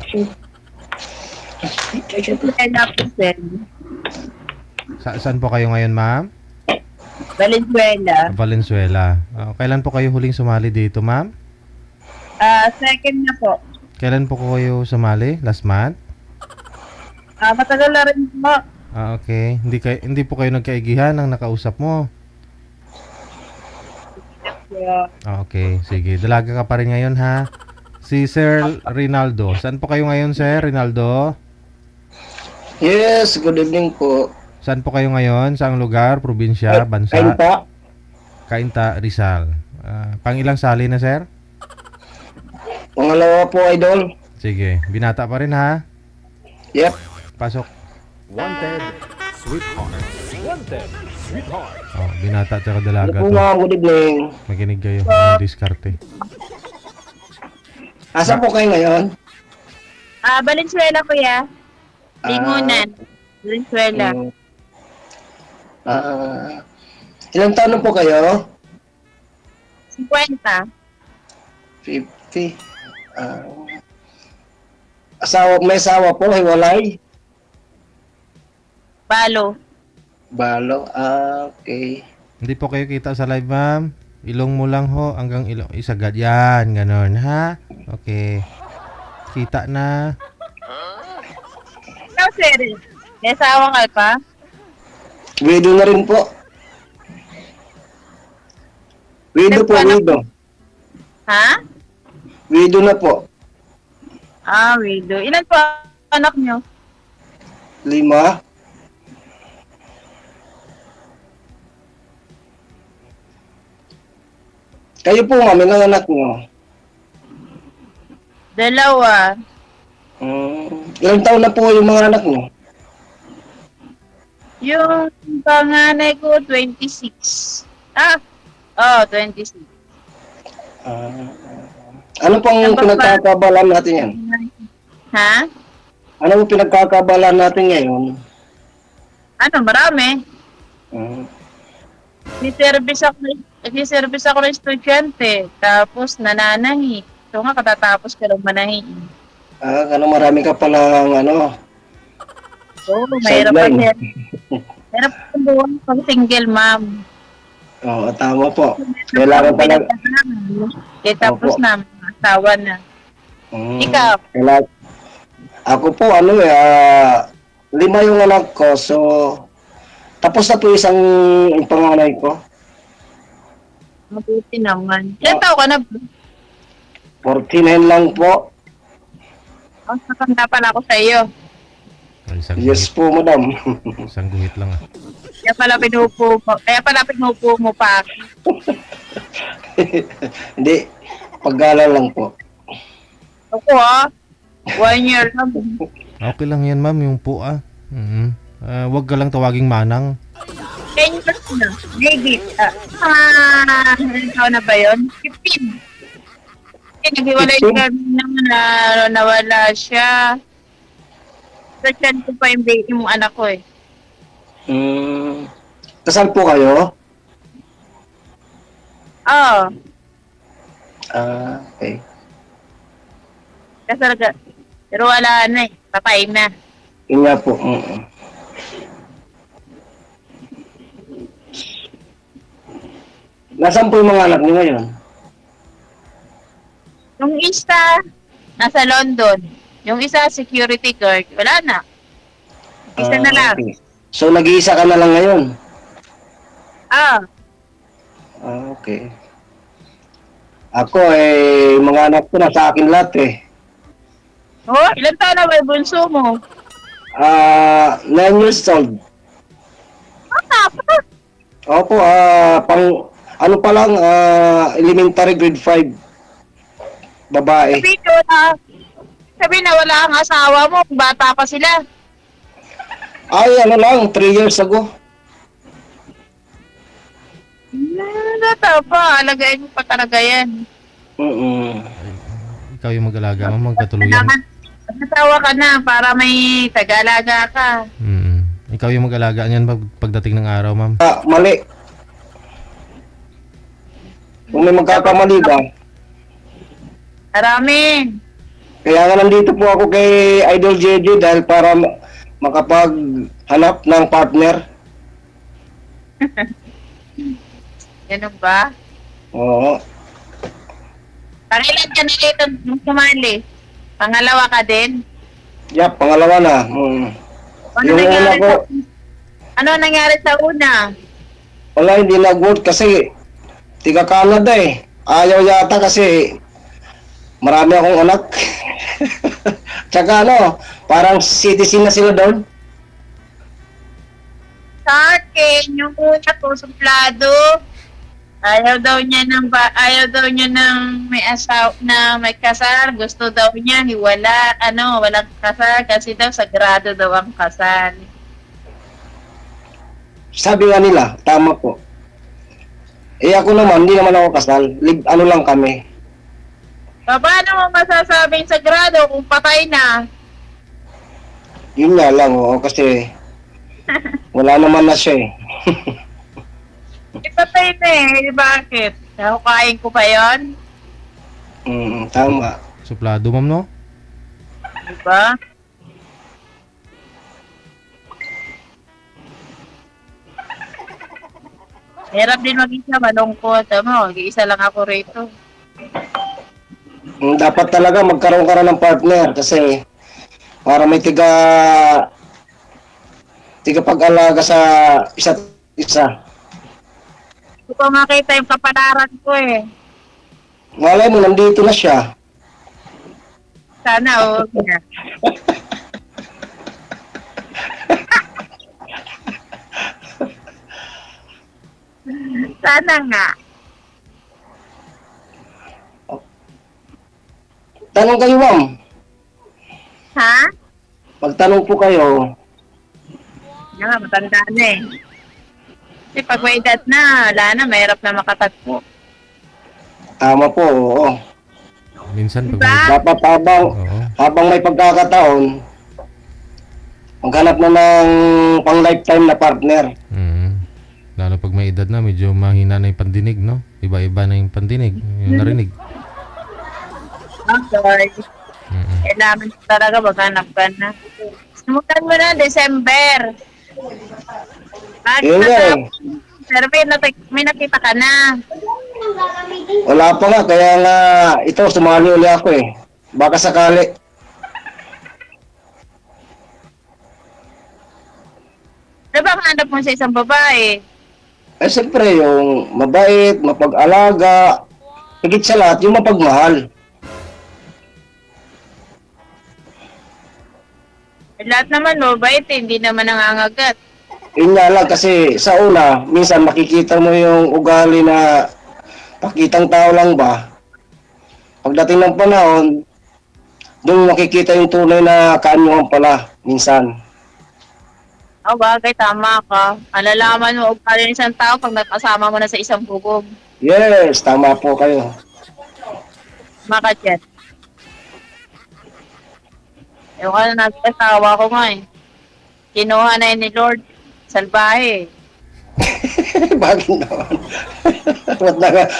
Saan po kayo ngayon, ma'am? Valenzuela. Valenzuela. Kailan po kayo huling sumali dito, ma'am? Second na po. Kailan po kayo sumali? Last month? Matagal na rin po. Okay. Hindi po kayo nagkaigihan ng nakausap mo? Okay, sige. Dalaga ka pa rin ngayon, ha? Si Sir Rinaldo. Saan po kayo ngayon, Sir Rinaldo? Yes, good evening po. Saan po kayo ngayon? Saang lugar? Probinsya? Bansa? Cainta. Cainta, Rizal. Pangilang sali na, Sir? Pangalawa po, Idol. Sige. Binata pa rin, ha? Yep. Pasok. Wanted, sweetheart. Wanted, sweetheart. Oh, binata tsaka dalaga Ano po, to. ma'am? Good evening. Makinig kayo ng diskarte. Asa po kayo ngayon? Valenzuela, kuya. Lingunan. Valenzuela. Ilang taon na po kayo? 50. 50. May asawa po, hiwalay? Balo. Balo, okay. Hindi po kayo kita sa live, ma'am. Ilong mo lang ho, hanggang ilong. Isagad yan, ganon, ha? Okay. Kita na. Ikaw, sir. May asawa ka pa? Widow na rin po. Widow po, widow. Ha? Widow na po. Widow. Ilan po anak nyo? 5. Kayo po, ma'am, ilang anak nyo? 2. Ilang taon na po yung mga anak nyo? Yung panganay ko, 26. 26. Ano pong pinagkakabalan natin yan? Ha? Ano pong pinagkakabalan natin ngayon? Marami. Nag-service ako ng estudyante, tapos nananahi. So nga, katatapos ka lang manahin. Marami ka palang Oo, mahirap pa siya. Mahirap pa buwan pag single mom. Oo, tama po. Kailangan pala. Tapos na, asawa na. Ikaw? Ako po, 5 yung anak ko, so tapos na po isang panganay ko. Mabuti naman. Ilan tao ka na? 49 lang po. Nakanda pala ako sa iyo. Yes po, madam. Isang guhit lang, Kaya pala pinupo mo pa. Hindi, paggala lang po. Ako 1 year lang. Okay lang yan, ma'am, yung po, wag ka lang tawaging manang. 10 years na. Maybe. Ilang taon na ba yun? 15. Naghiwalay kami naman na nawala siya. Sa tiyan ko pa yung baby mong anak ko Kasal po kayo? Oo. Okay. Kasal ka. Pero wala na patay na. Yun nga po. Nasaan po yung mga anak niyo ngayon? Yung isa, nasa London. Yung isa, security guard. Wala na. Isa na lang. Okay. So, nag-iisa ka na lang ngayon? Okay. Ako mga anak ko na sa akin lahat eh. Oh, ilan taon na ba yung bunso mo? 9 years old. Opo, pang, ano pa lang, elementary grade 5. Babae. Sabi na wala ang asawa mo, bata pa sila. Ay, ano lang, 3 years ago. Bata pa, alagayin mo pa talaga yan. Ikaw yung mag-alaga, ma'am, magkatuluyan. Natawa ka na para may tagalaga ka. Ikaw yung mag-alaga niyan pagdating ng araw, ma'am. Mali. Kung may magkakamali ba? Marami. Kaya nga nandito po ako kay Idol JJ dahil para makapaghanap ng partner. Ganun ba? Oo. Pangilan ka na dito nung sumali? Pangalawa ka din? Yap, pangalawa na. Ano nangyari sa una? Wala, hindi nag-work kasi tiga Canada eh. Ayaw yata kasi marami akong anak. Tsaka parang citizen na sila doon. Sa akin, yung una ko, suplado. Ayaw daw niya ng may asawa na may kasal. Gusto daw niya walang kasal kasi daw sagrado daw ang kasal. Sabi nga nila, tama po. Ako naman, hindi naman ako kasal. Ano lang kami. Paano mo masasabing sagrado kung patay na? Yun nga lang, kasi wala naman na siya eh. Ipatay na eh, bakit? Nahukain ko pa yun? Tama. Suplado, ma'am, no? Diba? Hirap din mag-isa, malungkot. Mag-isa lang ako rito. Dapat talaga magkaroon ka ng partner kasi para may tiga pag-alaga sa isa't isa. Hindi ko makita yung kapalaran ko eh. Malay mo, nandito na siya. Sana, oo. Sana nga. Tanong kayo, ma'am. Ha? Pagtanong po kayo. Yan nga, matanda na eh. Kasi pag may edad na, wala na, mahirap na makatagpo. Tama po, oo. Minsan pag dapat habang may pagkakataon, maghanap na ng pang lifetime na partner. Lalo pag may edad na, medyo mahina na yung pandinig, no? Iba-iba na yung pandinig, yung narinig. Okay. Kailangan talaga maghanap ka na. Simulan mo na, December. Pero may nakita ka na. Wala pa nga, kaya nga ito, sumali uli ako eh. Baka sakali. Ano ba ang hanap mo sa isang babae? Siyempre, yung mabait, mapag-alaga, higit sa lahat, yung mapagmahal. Lahat naman mabait, hindi naman nangangagat. Yun nga lang kasi sa una, minsan makikita mo yung ugali na pakitang tao lang ba. Pagdating ng panahon, doon makikita yung tunay na kaanyuhan pala, minsan. Bagay, tama ka. Alalaman mo ugali ng isang tao pag nakasama mo na sa isang bubog. Yes, tama po kayo. Makachat. Yung nag-asawa ko nga eh. Kinuha na yun ni Lord. Salbahe. Bakit naman?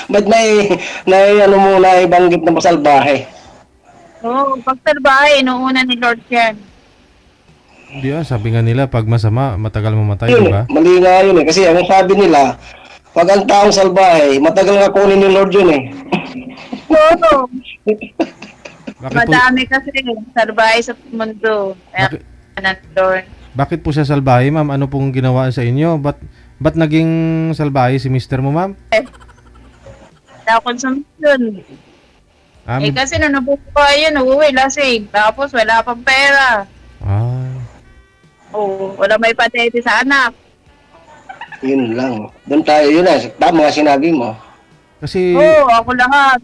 Ba't ano mo na ibanggit na masalbahe? Oo, pag salbahe, inuuna ni Lord yan. Hindi sabi nga nila, pag masama, matagal mamatay, di ba? Mali nga yun eh. Kasi ang sabi nila, pag ang taong salbahe, matagal nga kunin ni Lord yun eh. Oo. Madami kasi salbahe sa mundo. Kaya nandun. Bakit po siya salbahe, ma'am? Ano pong ginawa sa inyo? Ba't naging salbahe si mister mo, ma'am? Na-consumption. Kasi nung nabubuhay yun, uuwi lasing. Tapos wala pang pera. Wala may patete sa anak. Yun lang. Doon tayo, yun na. Tama nga sinabi mo. Kasi... ako lahat.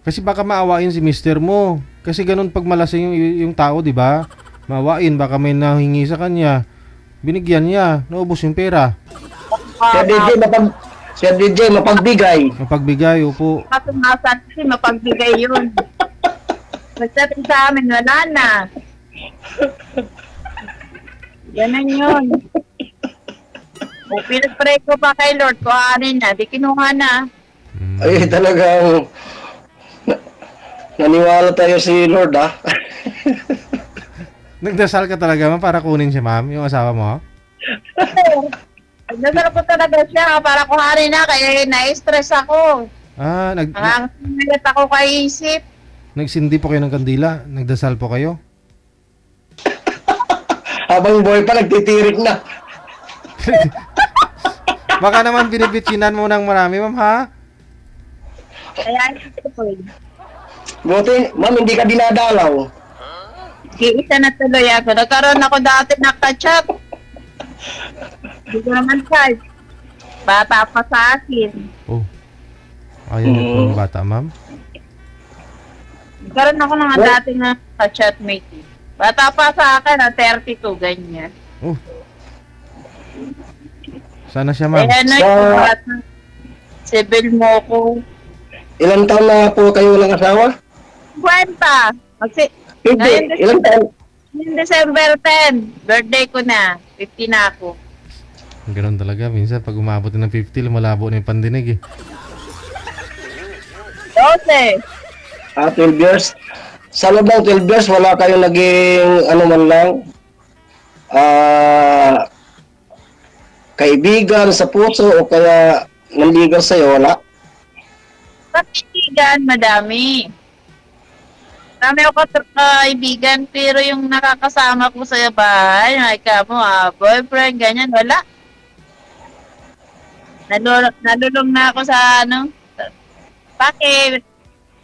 Kasi baka maawain si mister mo. Kasi ganun pag malasing yung tao, di ba? Maawain, baka may nahingi sa kanya. Binigyan niya, naubos yung pera. Siya DJ, mapagbigay. Mapagbigay, opo. Katumasan kasi mapagbigay yun. Pagdating sa amin, wala na. Ganun yun. Pinag-pray ko pa kay Lord, kuhanin na, di kinuha na. Ay, talagang naniwala tayo si Lord, ha? Nagdasal ka talaga, ma'am, para kunin siya, ma'am, yung asawa mo? Nagdasal ko talaga siya para kuhanin na, kaya na-stress ako. Nangangalit ako kaisip. Nagsindi po kayo ng kandila? Nagdasal po kayo? Habang boy pa, nagtitirik na. Baka naman binibitsinan mo ng marami, ma'am, ha? Kaya ito po. Buti, ma'am, hindi ka dinadalaw. Isa na tuloy ako. Nagkaroon ako dati ng ka-chat. Hindi ko naman type. Bata pa sa akin. Ayaw niyo po ng bata, ma'am? Nagkaroon ako ng dati na ka-chatmate. Bata pa sa akin, 32, ganyan. Sana siya, ma'am. Sibil mo ko. Ilang taon na po kayo ng asawa? 50. Ilang taon? December 10, birthday ko na. 50 na ako. Ganun talaga. Minsan, pag umabot ng 50, lumalabo na yung pandinig, eh. 12. 12 years. Sa loob ng 12 years, wala kayong naging, ano man lang, kaibigan sa puso o kaya nanligaw sa'yo, wala? Kaibigan, madami. Marami ako kaibigan, pero yung nakakasama ko sa bahay, boyfriend, ganyan, wala. Nalulong na ako sa,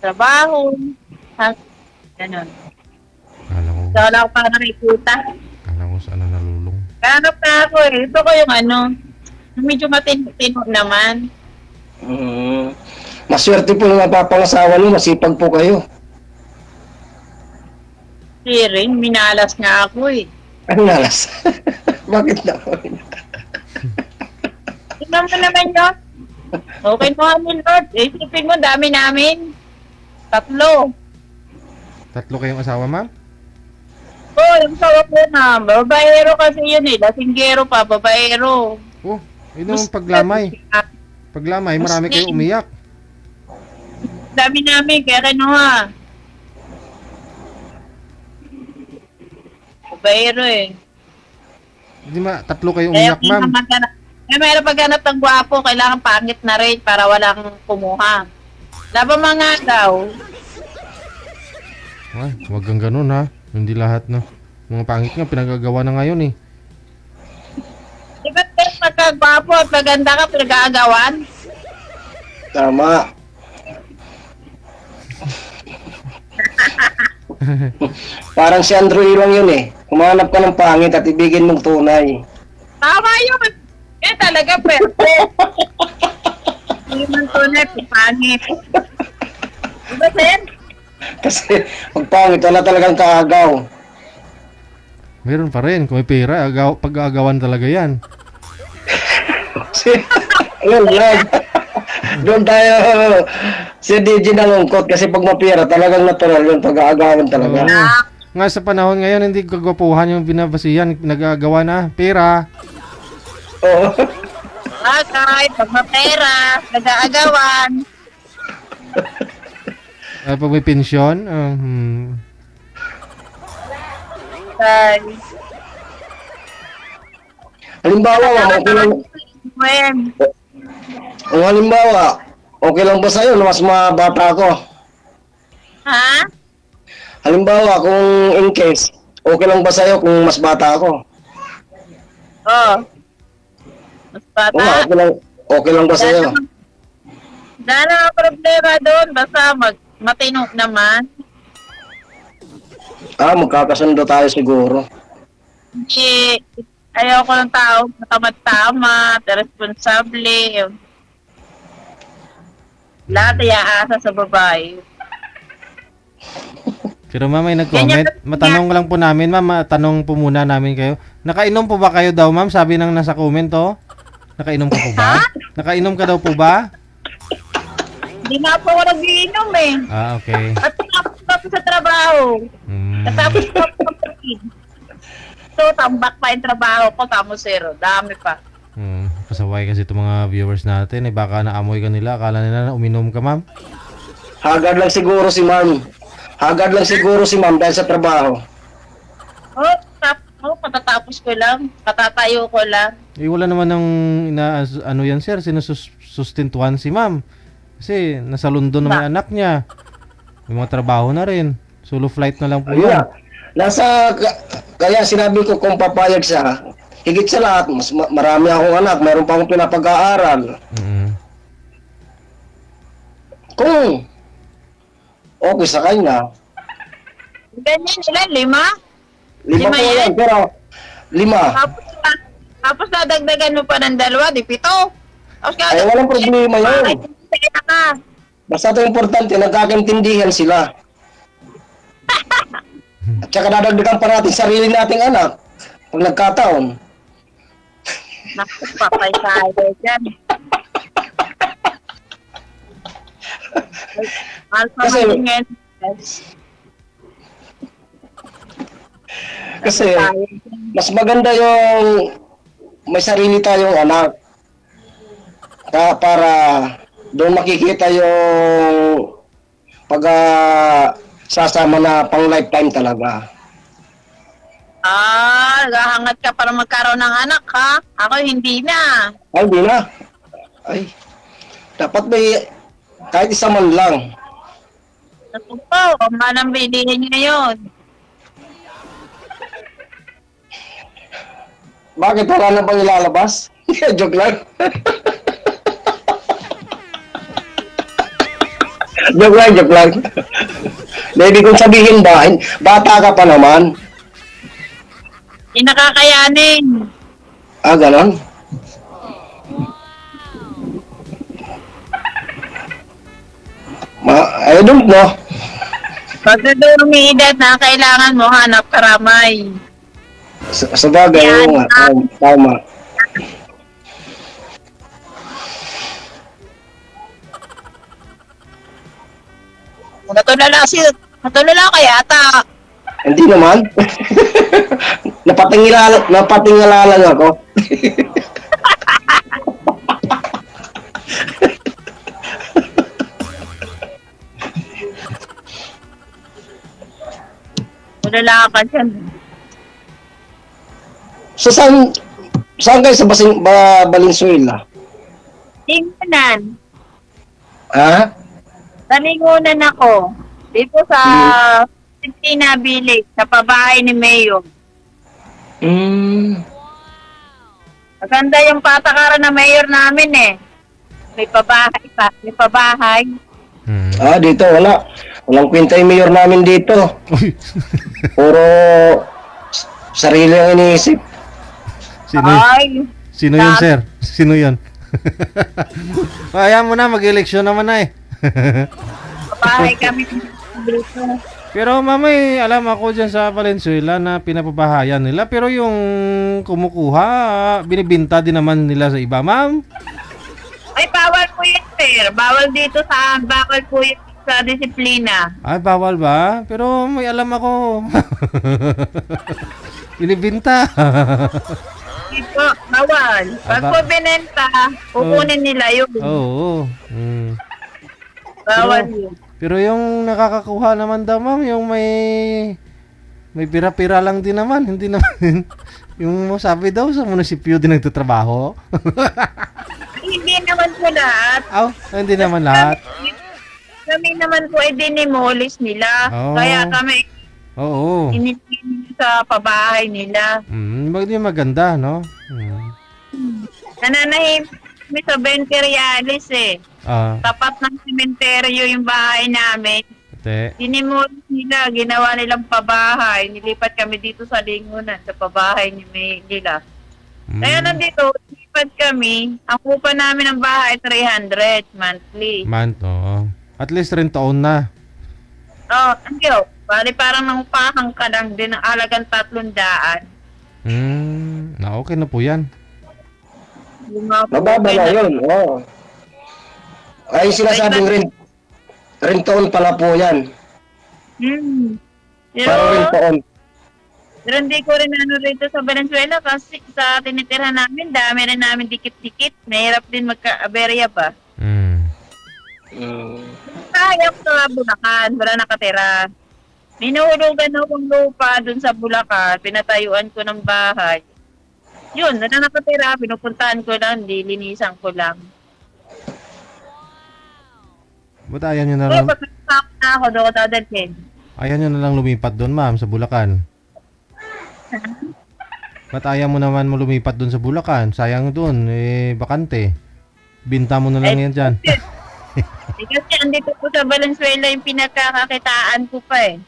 trabaho, ganun. Wala ako pa nakikita. Kala ko saan na nalulong. Hanap na ako eh. Ito ko yung medyo matino naman. Maswerte po yung mapapangasawa niyo, masipag po kayo. Rin, minalas nga ako eh. Ano nalas? Bakit na ako? Tignan mo naman yun. Okay mo kami, Lord. Isipin mo, dami namin. 3. 3 kayong asawa, ma'am? Yung asawa ko na. Babaero kasi yun eh. Lasinggero pa, babaero. Yun yung paglamay. Paglamay, marami kayo umiyak. Dami namin, kaya kinuha. Babaero eh. Hindi 3 kayo umiyak, ma'am. Mayroon paghanap ng gwapo, kailangan pangit na rin para walang kumuha. Laba mga daw. Ay, wag kang ganun, ha. Hindi lahat na. Mga pangit nga, pinagagawa na ngayon eh. Di ba pagkagwapo at maganda ka, pinag-aagawan? Tama. Parang si Andrew lang yun eh. Kumanap ka ng pangit at ibigin mong tunay. Tama yun. Talaga pwede. Hindi man tunay, pangit. Diba, Sen? Kasi pag pangit, wala talagang kaagaw. Meron pa rin. Kung may pera, pag-aagawan talaga yan. Ayun lang. Doon tayo si DJ nalungkot kasi pag mapira talagang natural yun, pag-aagawan talaga. Nga sa panahon ngayon, hindi kagwapuhan yung binabasihan, nag-aagawa na. Pera. Oo. Kahit pag mapera, nag-aagawan. Pag may pensyon, halimbawa, okay lang ba sa'yo na mas mabata ako? Ha? Halimbawa, kung in case, okay lang ba sa'yo kung mas bata ako? Oh. Mas bata. Okay lang ba sa'yo? Wala na problema doon. Basta matino naman. Magkakasundo tayo siguro. Hindi. Ayaw ko ng tao tamad-tama, responsable. Lahat iaasa sa babae. Pero ma'am, may nag-comment. Matanong lang po namin, ma'am. Tanong po muna namin kayo. Nakainom po ba kayo daw, ma'am? Sabi nang nasa comment, oh. Nakainom ka po ba? Nakainom ka daw po ba? Hindi na po ako nag-iinom eh. Okay. At tapos sa trabaho. Tapos po So, tambak pa yung trabaho ko. Tamo zero. Dami pa. Pasaway kasi itong mga viewers natin. Baka naamoy ka nila. Akala nila na uminom ka, ma'am. Hagad lang siguro si ma'am dahil sa trabaho. Patatapos ko lang. Patatayo ko lang. Wala naman ng ano yan, sir. Sinusustentuhan si ma'am. Kasi nasa London na may anak niya. May mga trabaho na rin. Solo flight na lang po yan. Kaya sinabi ko kung papayag siya, higit sa lahat, marami akong anak. Mayroon pa akong pinapag-aaral. Kung okay sa kanya. Ganyan nila, 5? 5 po yan, pero 5. Tapos nadagdagan mo pa ng 2, di 7. Ay, walang problema yun. Basta ito importante, nagkakaintindihan sila. At saka dadagdagan pa natin sarili nating anak pag nagkataon. Naku, patay tayo dyan. Kasi mas maganda yung may sarili tayong anak para doon makikita yung sasama na pang lifetime talaga. Naghahangat ka para magkaroon ng anak, ha? Ako hindi na. Ay, hindi na. Ay, dapat may kahit isa man lang. Naku po, manang bilihin niyo ngayon. Bakit wala na bang ilalabas? Joke lang. Joke lang. Maybe kung sabihin ba, bata ka pa naman. Hindi nakakayanin. Ganon? I don't know. Pag nadurumi-edad na, kailangan mo hanap karamay. Sa bagay, tama. Natulala kaya ata. Hindi naman. Napatingala lang ako. Tulala ka dyan. So, saan kayo sa Valenzuela? Lingunan. Ha? Sa Lingunan ako. Dito sa Cristina Village, sa pabahay ni Mayo. Maganda yung patakaran na mayor namin eh. May pabahay pa. May pabahay. Dito wala. Walang kwenta yung mayor namin dito. Puro sarili ang iniisip. Sino yun, sir? Sino yun? Kaya mo na, mag-eleksyon naman na eh. Pabahay kami dito. Pero mamay, alam ako dyan sa Valenzuela na pinapabahayan nila. Pero yung kumukuha, binibinta din naman nila sa iba, ma'am. Ay, bawal po yun, sir. Bawal dito bawal po yun sa disiplina. Ay, bawal ba? Pero may alam ako. Binibinta. Dito, bawal. Pag po binenta, kukunin nila yun. Oo. Bawal yun. Pero yung nakakakuha naman daw, ma'am, yung may pira-pira lang din naman, hindi naman yung sabi daw sa munisipyo din nagtatrabaho. Hindi naman po lahat. Hindi naman lahat. kami naman po ay dinimolis nila. Oh. Kaya kami Oo. inipin sa pabahay nila. Hindi maganda, no? Nananahimik kami sa 20 reales eh. Tapat ng sementeryo yung bahay namin. Dinimolis nila, ginawa nilang pabahay. Nilipat kami dito sa Lingunan, sa pabahay nila. Kaya nandito, nilipat kami. Ang upa namin ng bahay, 300 monthly. Oo. At least rin taon na. Angyo. Bali parang nangupahan ka lang din ang alagang 300. Okay na po yan. Mababa na yun, oo. Ay, sinasabing rin taon pala po yan. Parang rin taon. Pero hindi ko rin rito sa Valenzuela kasi sa tinitirhan namin, dami rin namin dikit-dikit. Mahirap din magka-aberya pa. Sayang sa Bulacan, wala nakatira. Minuhulugan akong lupa dun sa Bulacan, pinatayuan ko ng bahay. Yun, wala nakatira, pinupuntahan ko lang, dilinisan ko lang. Ba't ayaw nyo na lang? Pag na ako, doon ko dadalhin. Ayaw nyo na lang lumipat doon, ma'am, sa Bulacan. Ba't ayaw mo naman mo lumipat doon sa Bulacan? Sayang doon, bakante. Binta mo na lang yan dyan. Kasi andito po sa Valenzuela yung pinagkakakitaan ko pa eh.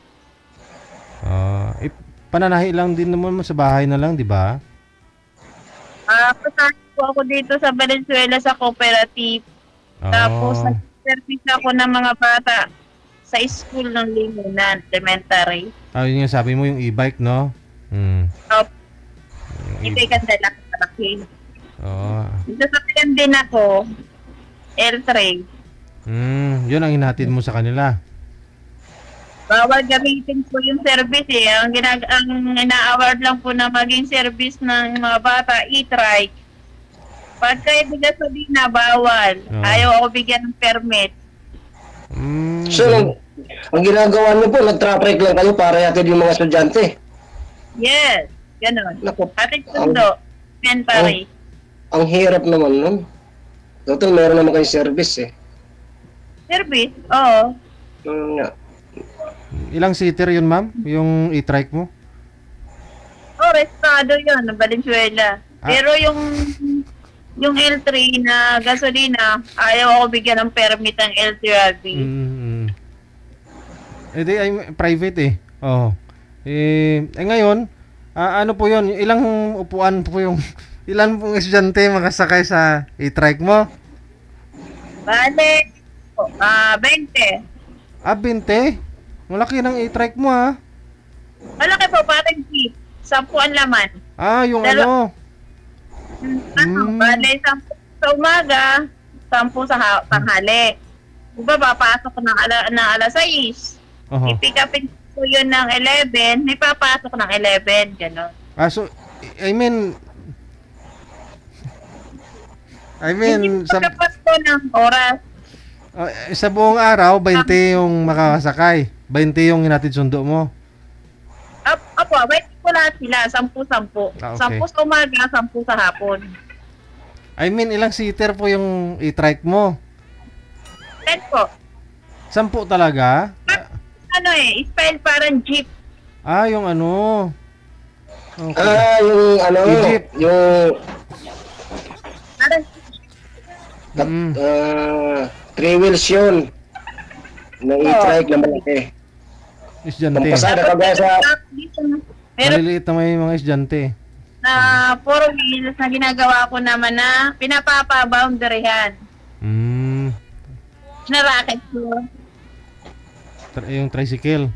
Pananahi lang din naman sa bahay na lang, di ba? Pasakit po ako dito sa Valenzuela sa cooperative. Tapos nag-service ako ng mga bata sa school ng Lingunan, elementary. Yun yung sabi mo, yung e-bike, no? Ito yung kandala sa malaki. Dito sa din ako, L3. Yun ang hinatid mo sa kanila. Bawal gamitin po yung service eh. Ang ina-award lang po na maging service ng mga bata, e-trike. Pagka yung gasolina, bawal. Ayaw ako bigyan ng permit. So, ang ginagawa niyo po, nag-traffic lang kayo para yatid yung mga estudyante? Yes, ganun. Ating sundo, elementary. Ang hirap naman nun. Total, meron naman kayong service eh. Service? Oo. Ilang seater yun, ma'am? Yung e-trike mo? Restado yun, ng Valenzuela. Pero yung L3 na gasolina, ayaw ako bigyan ng permit ng L3RB. Ay private eh. Ngayon, ano po yun? Ilang upuan po yung... Ilan pong estudyante makasakay sa e-trike mo? Bale, 20. 20? Malaki ng e-trike mo, ha? Malaki po, parang jeep. 10 ang laman. Yung ano? Bale, 10 sa umaga, 10 sa tanghali. Diba, papasok ng alas 6. I-pick upin ko yun ng 11, may papasok ng 11, gano'n. So, I mean, hindi pagkapas ko ng oras. Sa buong araw, 20 yung makakasakay. 20 yung hinatid sundo mo. Apo, 20 po lahat sila. 10-10. 10 sa umaga, 10 sa hapon. I mean, ilang seater po yung e-trike mo? 10 po. 10 talaga? Style parang jeep. Yung ano. Okay. Yung ano, E-jeep. Yung... Parang 3 wheels yun. Na e-trike na malaki. Estudyante. Pampasada ka ba sa... Maliliit na may mga estudyante. Na 4 wheels na ginagawa ko naman na pinapapa-boundaryhan. Naraket ko. Yung tricycle.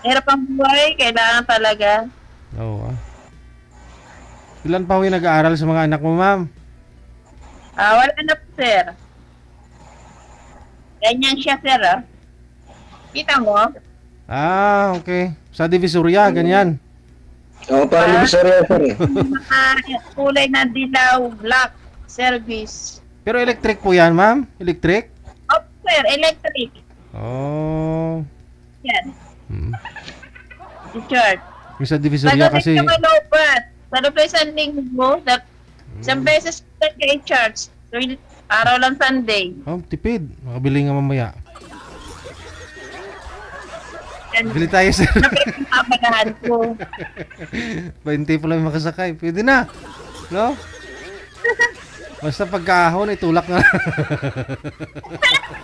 Hirap ang buhay, kailangan talaga. Oo. Ilan pa huy nag-aaral sa mga anak mo, ma'am? Wala na po, sir. Ganyan siya, sir. Kita mo? Okay. Sa Divisoria, ganyan. Parang Divisoria, sir. Kulay na dilaw, black, service. Pero electric po yan, ma'am? Electric? Sir, electric. Yan. Richard. Yung sa Divisoria kasi... Sa loob isang linggo, isang beses ka i-charge. Araw lang Sunday. Oh, tipid. Makabili nga mamaya. Yan. Bili tayo, sir. Napapagahan ko. 20 pa lang makasakay. Pwede na. No? Basta pagkahon, itulak na.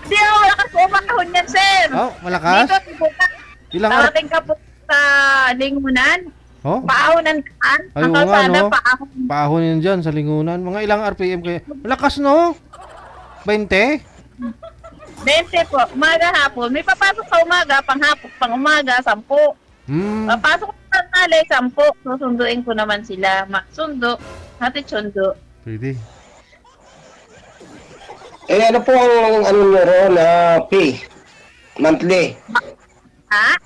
Di ako malakas umakahon yan, sir. Oh, malakas? Dito, Ilang Darating ka po sa lingunan. Oh? Paahonan ka. Ay, Ang oo nga, kalsada, no? paahon. Paahon yan dyan sa lingunan. Mga ilang RPM kaya. Malakas, no? 20? 20 po. Umaga hapon. May papasok sa umaga, panghapon, pang umaga, 10. Papasok sa tanghali, 10. Susunduin ko naman sila. Sundo, hatid sundo. Pwede. Ano po ang ano nyo ron na pay? Monthly? Ha?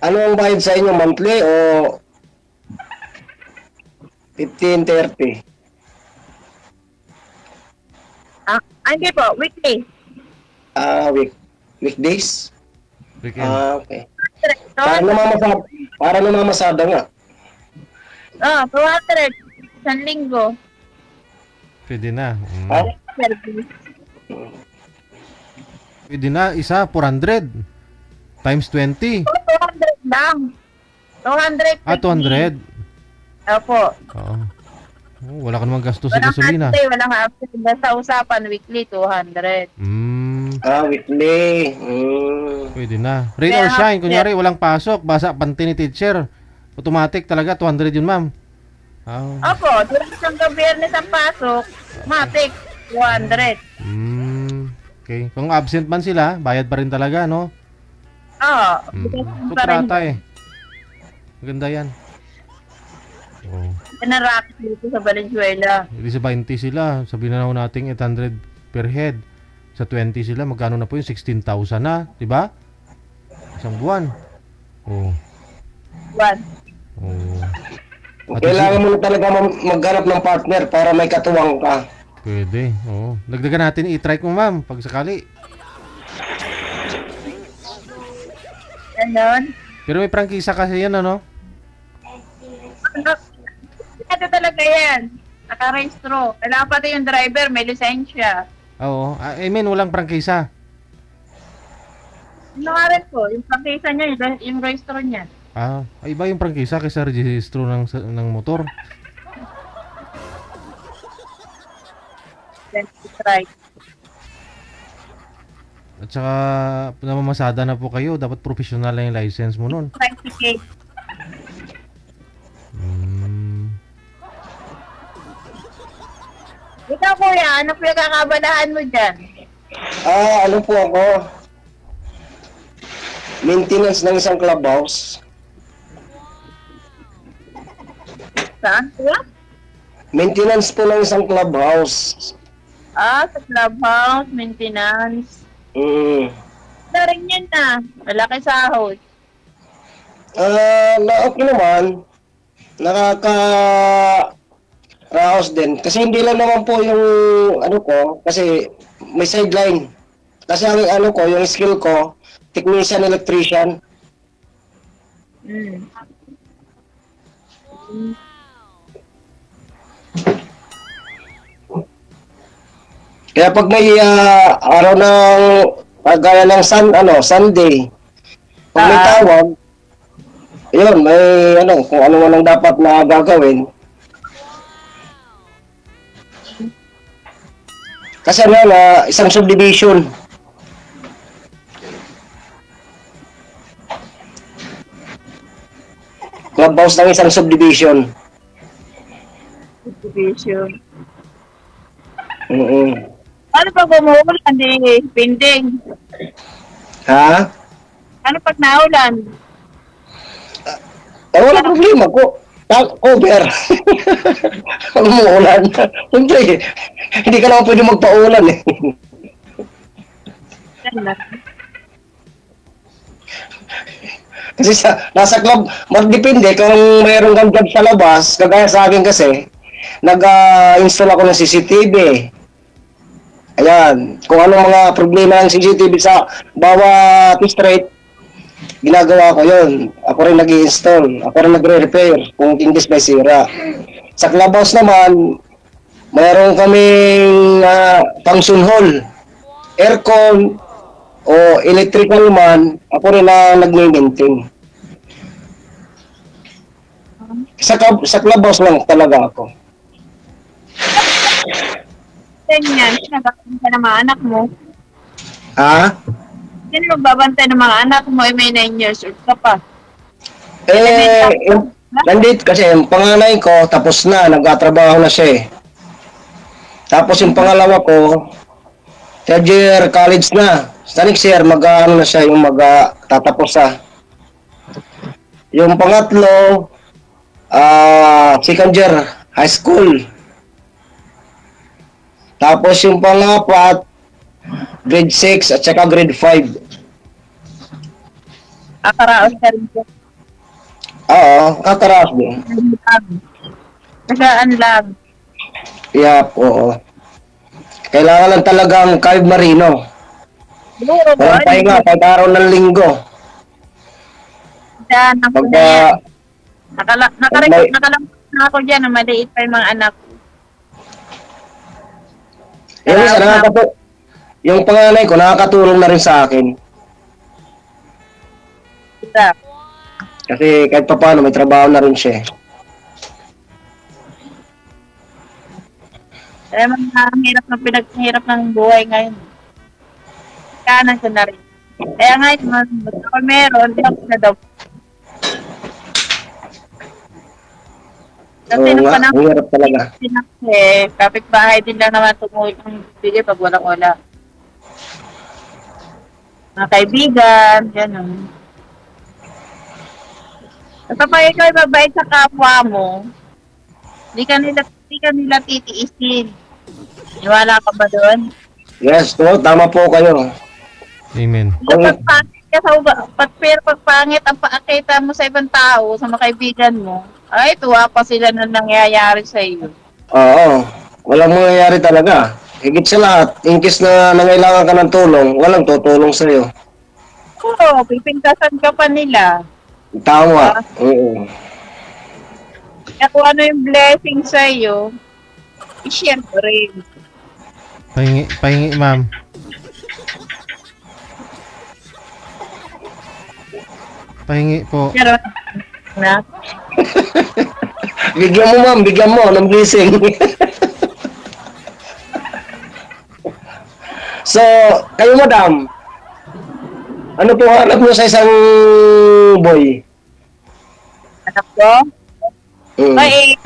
Ano ang bayad sa inyo? Monthly o 15-30? Hindi po. Weekly. Weekdays? Weekend. Okay. Para namamasada nga. 200. Isang linggo. Pwede na. Service. Pwede na. Isa, 400. Times 20. 200 lang. 200. 200. Opo. Oo. Oh, wala ka namang gasto sa gasolina. Walang absent. Basta usapan, weekly, 200. Weekly. Pwede na. Rain or shine. Kunyari, walang pasok. Basa, panty ni teacher. Automatic talaga, 200 yun, ma'am. Opo, durang isang biyernes ang pasok, matik, 200. Okay. Kung absent man sila, bayad pa rin talaga, no? Oo. Kontrata eh. Maganda yan. Pinarak dito sa Valenzuela. Hindi sa 20 sila. Sabihin na natin 800 per head. Sa 20 sila, magkano na po yung 16,000 na, di ba? Isang buwan. Buwan. Kailangan mo na talaga maghanap ng partner para may katuwang ka. Pwede, oo. Dagdagan natin i-trike mo, ma'am, pag sakali. Ganon. Pero may prangkisa kasi yan, ano? Ito talaga yan. Naka-rehistro. Kailangan pati yung driver, may lisensya. Oo. I mean, walang prangkisa. Ano nga rin po, yung prangkisa niya, yung rehistro niya. Iba yung prangkisa kaysa registro ng motor. At saka namamasada na po kayo, dapat professional na yung license mo nun. Ikaw kuya, ano po yung kakabalahan mo dyan? Ano po ako? Maintenance ng isang clubhouse. Saan kuya? Maintenance po ng isang clubhouse. Sa clubhouse, maintenance. Na rin yan na. Malaki sahod. Okay naman. Nakaka-raos din. Kasi hindi lang naman po yung ano ko, kasi may sideline. Kasi ang ano ko, yung skill ko, technician, electrician. Kaya pag may araw ng gaya ng Sunday, pag may tawag, yun, may ano, kung ano man ang dapat na gagawin. Kasi isang subdivision. Clubhouse ng isang subdivision. Ano pag umuulan, di pending? Ha? Ano pag naulan? Wala problema ko. Cover. Umuulan. Hindi ka naman pwede magpaulan eh. Kasi nasa club, magdepende kung mayroon kang job sa labas, kagaya sa akin kasi, nag-install ako ng CCTV. Ayan, kung anong mga problema ng CCTV sa bawat street, ginagawa ko yun. Ako rin nag-i-install, ako rin nagre-repair kung tingis may sira. Sa clubhouse naman, mayroon kaming function hall, aircon, o electrical man, ako rin na nag-maintain. Sa clubhouse lang talaga ako. Ganyan, nagbabantay ng mga anak mo. Ha? Sino magbabantay ng mga anak mo? May 9 years old ka pa. Nandito kasi yung panganay ko, tapos na, nagtatrabaho na siya eh. Tapos yung pangalawa ko, third year college na. Sa next year, mag-ano na siya, yung mag-tatapos sa. Yung pangatlo, second year high school. Tapos yung pangapat, grade 6 at saka grade 5. Akaraos ka rin siya. Oo, kakaraos din. Nag-unlab. Yep, oo. Kailangan lang talagang Cave Marino. Walang pahinga, kahit araw ng linggo. Diyan, ako na yan. Nakarecord na ako dyan, na maliit pa yung mga anak. Yung panganay ko, nakakatulong na rin sa akin. Kasi kahit pa paano, may trabaho na rin siya. Kaya hirap ng buhay ngayon. Kanan ko na rin. Kaya ngayon, ako meron, di ako na daw. Kasi nung panahon, hirap talaga. Kapit-bahay din lang naman tumuloy ng bigay pag walang-wala. Mga kaibigan, gano'n. At kapag ikaw ay mabait sa kapwa mo, hindi ka nila titiisin. Iwala ka ba doon? Yes, tama po kayo. Amen. Pero pag pangit ang paakita mo sa ibang tao, sa mga kaibigan mo, ay, tuwa pa sila na nangyayari sa iyo. Oo, walang mangyayari talaga. Higit sa lahat, in case na nangailangan ka ng tulong, walang tutulong sa iyo. Oo, pipintasan ka pa nila. Tama, oo. Kaya kung ano yung blessing sa iyo, i-share ko rin. Pahingi, ma'am. Pahingi po. Pero, na? Bigyan mo, ma'am, bigyan mo ng blessing. So, kayo, madam, ano po hanap mo sa isang boy? Anak ko? Ay,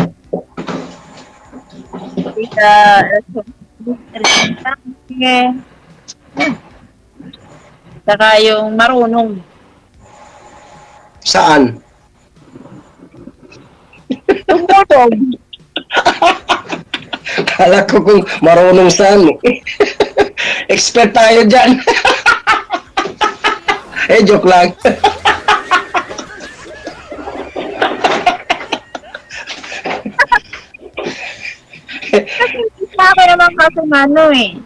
saka yung marunong. Saan? Tumutog. Kala ko kung marunong saan eh. Expert tayo dyan. Joke lang. Ako naman kasi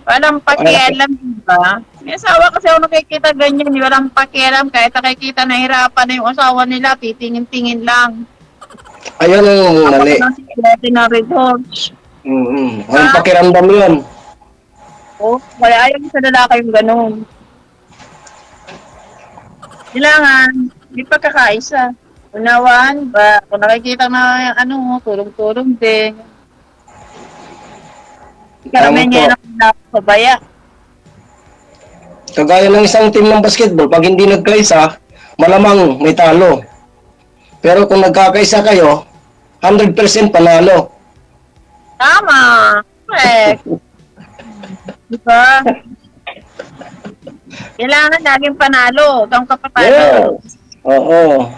walang pakialam, diba? May asawa kasi ako nakikita ganyan, walang pakialam, kahit nakikita na hirapan na yung asawa nila, titingin-tingin lang. Ayun ang mali. Walang pakiramdam yun. Kaya ayaw sa lalaki yung ganun. Kailangan, may pagkakaisa. Unawaan ba, kung nakikita na tulong-tulong din. Karamihan niya na pabaya. Kagaya ng isang team ng basketball, pag hindi nagkaisa, malamang may talo. Pero kung nagkakaisa kayo, 100% panalo. Tama. Correct. Diba? Kailangan laging panalo. Huwag ka patalo. Yes. Oo.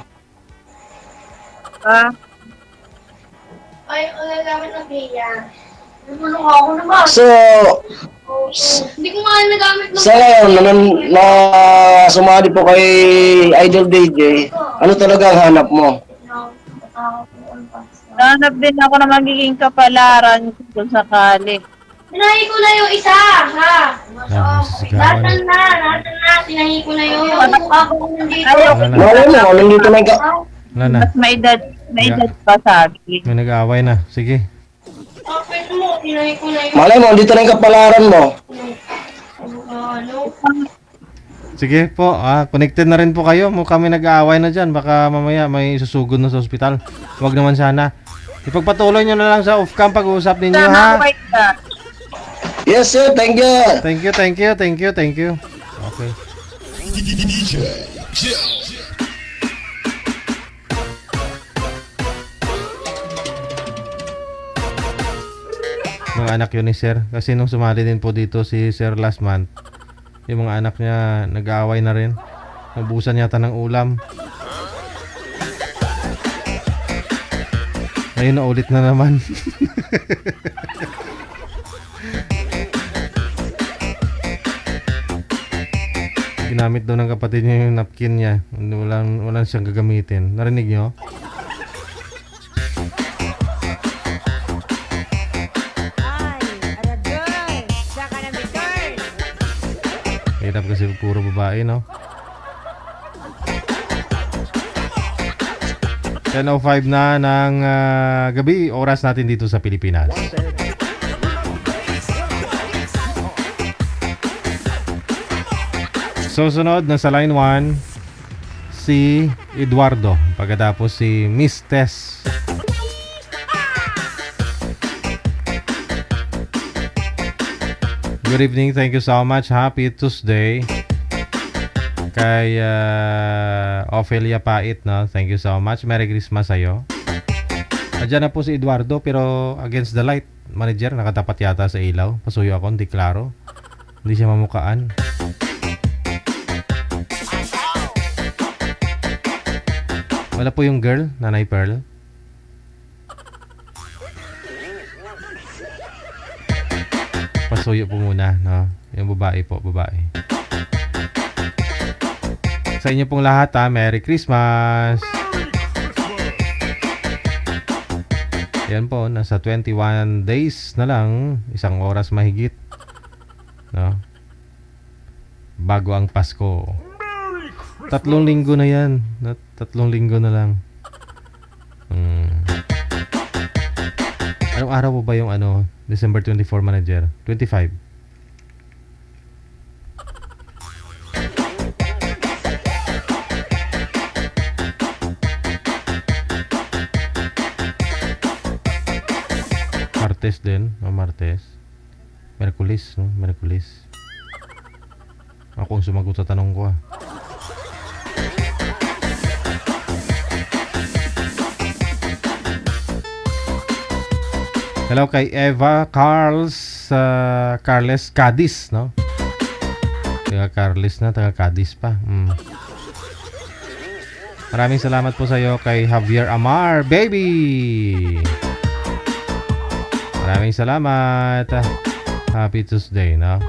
Ay, ang gagamit ng kaya. Nagulong ako naman. So, hindi ko nga nagamit ng sa ngayon, na sumali po kay Idol DJ, ano talaga ang hanap mo? Hanap din ako na magiging kapalaran kung sakali. Tinahi ko na yung isa, ha? Lahat na, tinahi ko na yung ako nandito. Nandito na ka. Mas may edad pa sa akin. May nag-aaway na. Sige. Okay Malay mo, dito na yung kapalaran mo. Sige po, connected na rin po kayo. Kami nag-aaway na dyan. Baka mamaya may susugod na sa ospital. Huwag naman sana. Ipagpatuloy nyo na lang sa off-cam pag-uusap ninyo, ha? Yes, sir. Thank you. Thank you. Okay. Mga anak yun ni Sir. Kasi nung sumali din po dito si Sir last month, yung mga anak niya nag-aaway na rin. Nabusan yata ng ulam. Ngayon na ulit na naman. Ginamit daw ng kapatid niya yung napkin niya. Walang siyang gagamitin. Narinig niyo? Hirap kasi puro babae, no? 10:05 na ng gabi, oras natin dito sa Pilipinas. Susunod na sa line 1 si Eduardo, pagkatapos si Miss Tess. Good evening, thank you so much. Happy Tuesday kay Ophelia Pait, no? Thank you so much. Merry Christmas sa'yo. Adyan na po si Eduardo, pero against the light, manager, nakatapat yata sa ilaw. Pasuyo ako, hindi klaro. Hindi siya mamukaan. Wala po yung girl, Nanay Pearl. Pasuyo po muna, no? Yung babae po, babae. Sa inyo pong lahat, Merry Christmas! Yan po, nasa 21 days na lang, isang oras mahigit, no? Bago ang Pasko. 3 linggo na yan. 3 linggo na lang. Anong araw po ba yung December 24, manager? 25. Martes din. Martes. Merkulis, no? Merkulis. Ako ang sumagot sa tanong ko, Hello kay Eva Carles Cadiz, no? Taga Carles na, taga Cadiz pa. Maraming salamat po sa iyo kay Javier Amar, baby. Maraming salamat. Happy Tuesday, no?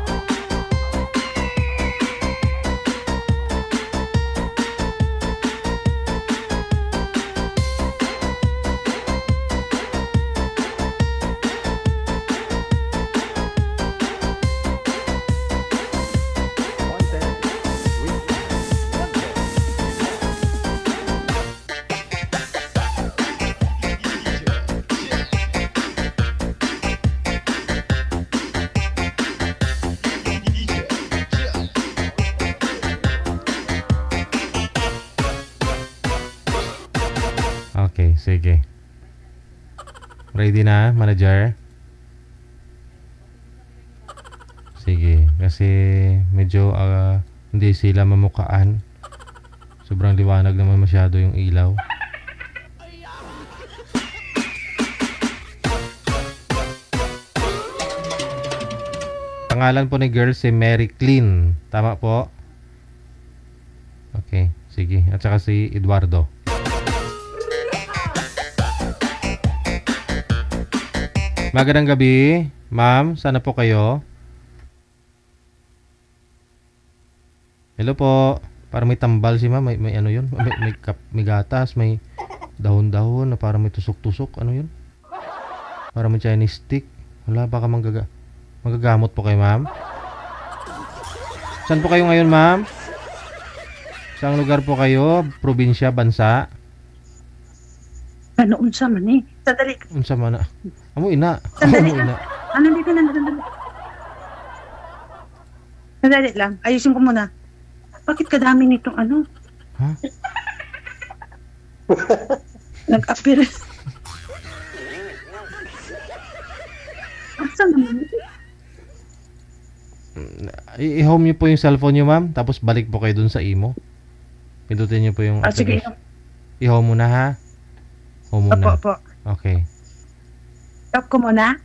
Okay, sige. Ready na, manager? Sige, kasi medyo hindi sila mamukaan. Sobrang liwanag naman masyado yung ilaw. Pangalan po ni girl si Mary Clean. Tama po? Okay, sige. At saka si Eduardo. Magandang gabi, ma'am. Sana po kayo. Hello po. Parang may tambal si ma'am. May ano yun? May gatas, may dahon-dahon na parang may tusok-tusok. Ano yun? Parang may Chinese stick. Wala, baka magagamot po kayo, ma'am. Saan po kayo ngayon, ma'am? Saang lugar po kayo? Probinsya, bansa? Ano, unsa man eh. Sandali. Unsa man na? Amo ina. Sandali Amo ina. Ano, dito na, sandali. Sandali lang. Ayusin ko muna. Bakit kadami nitong ano? Ha? Nag-appear. Asa naman? I-home niyo po yung cellphone niyo, ma'am. Tapos balik po kayo dun sa imo. Pindutin niyo po yung Sige. I-home muna, ha? Home muna. Opo. Okay. Stop ko muna.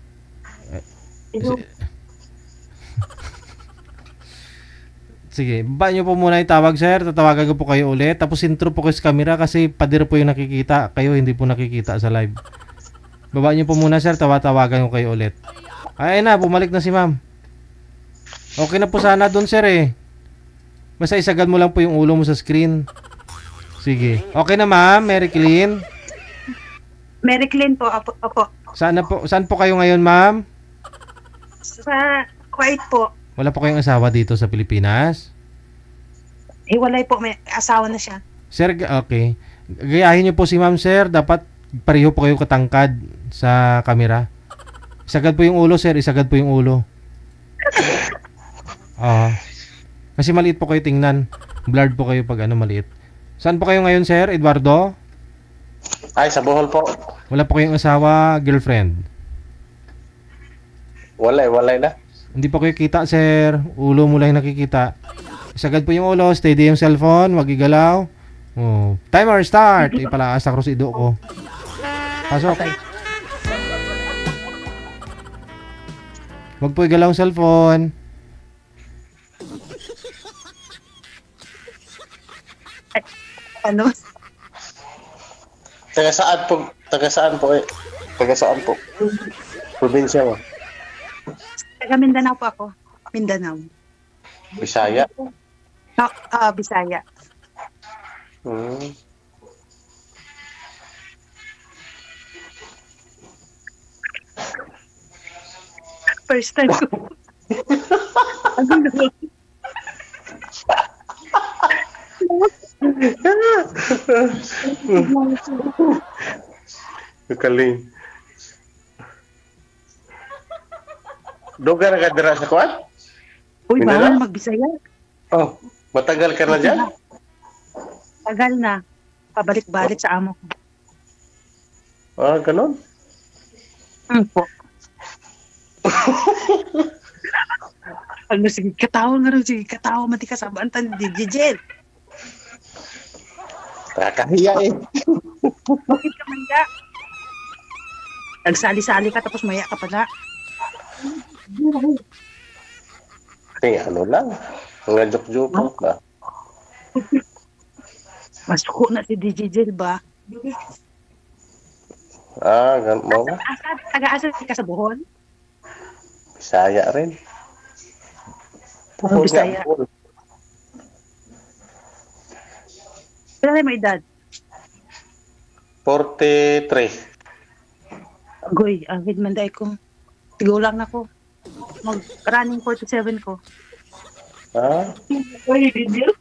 Sige, baba niyo po muna itawag, sir. Tatawagan ko po kayo ulit. Tapos intro po kayo sa camera kasi padir po yung nakikita. Kayo hindi po nakikita sa live. Baba niyo po muna, sir. Tawagan ko kayo ulit. Ay na, bumalik na si ma'am. Okay na po sana doon, sir eh. Basta isagad mo lang po yung ulo mo sa screen. Sige. Okay na, ma'am. Mary Clean. Mary Clean po. Opo. Saan po kayo ngayon, ma'am? Sa Kuwait po. Wala po kayong asawa dito sa Pilipinas? Walay po. May asawa na siya. Sir, okay. Gayahin niyo po si ma'am, sir. Dapat pareho po kayo katangkad sa camera. Isagad po yung ulo, sir. Isagad po yung ulo. Kasi maliit po kayo tingnan. Blurred po kayo pag maliit. Saan po kayo ngayon, sir? Eduardo? Ay, sa Bohol po. Wala po kayong asawa, girlfriend? Walay na. Hindi po kayo kita, sir. Ulo mo lang nakikita. Isagad po yung ulo. Steady yung cellphone. Wag igalaw. Timer start. Ipalaas na cross ido ko. Pasok. Wag po igalaw ang cellphone. Ano? Taga saan po? Taga saan po? Probinsya mo? Taga Mindanao po ako. Mindanao. Bisaya? Bisaya. First time ko. Kaling. Doga na ka dira sa kuwan? Uy, bawal magbisaya. Oh, matagal ka na dyan? Tagal na. Pabalik-balik sa amo ko. Ganon? Po. Sige, katawa nga rin. Sige, katawa mati ka sa bantan ni Jijel. Kakahiya eh. Bakit ka maya? Nagsali-sali ka tapos maya ka pala. Ano lang. Mga joke-joke ba? Masuko na si Jijel ba? Ganun mo ba? Taga-asa ka sa Bohol? Bisaya rin. Bisaya. Kailan na mo edad? 43. Goy, agad manday ko. Tigulang na ko. Mag-running 47 ko. Ay, Jijel?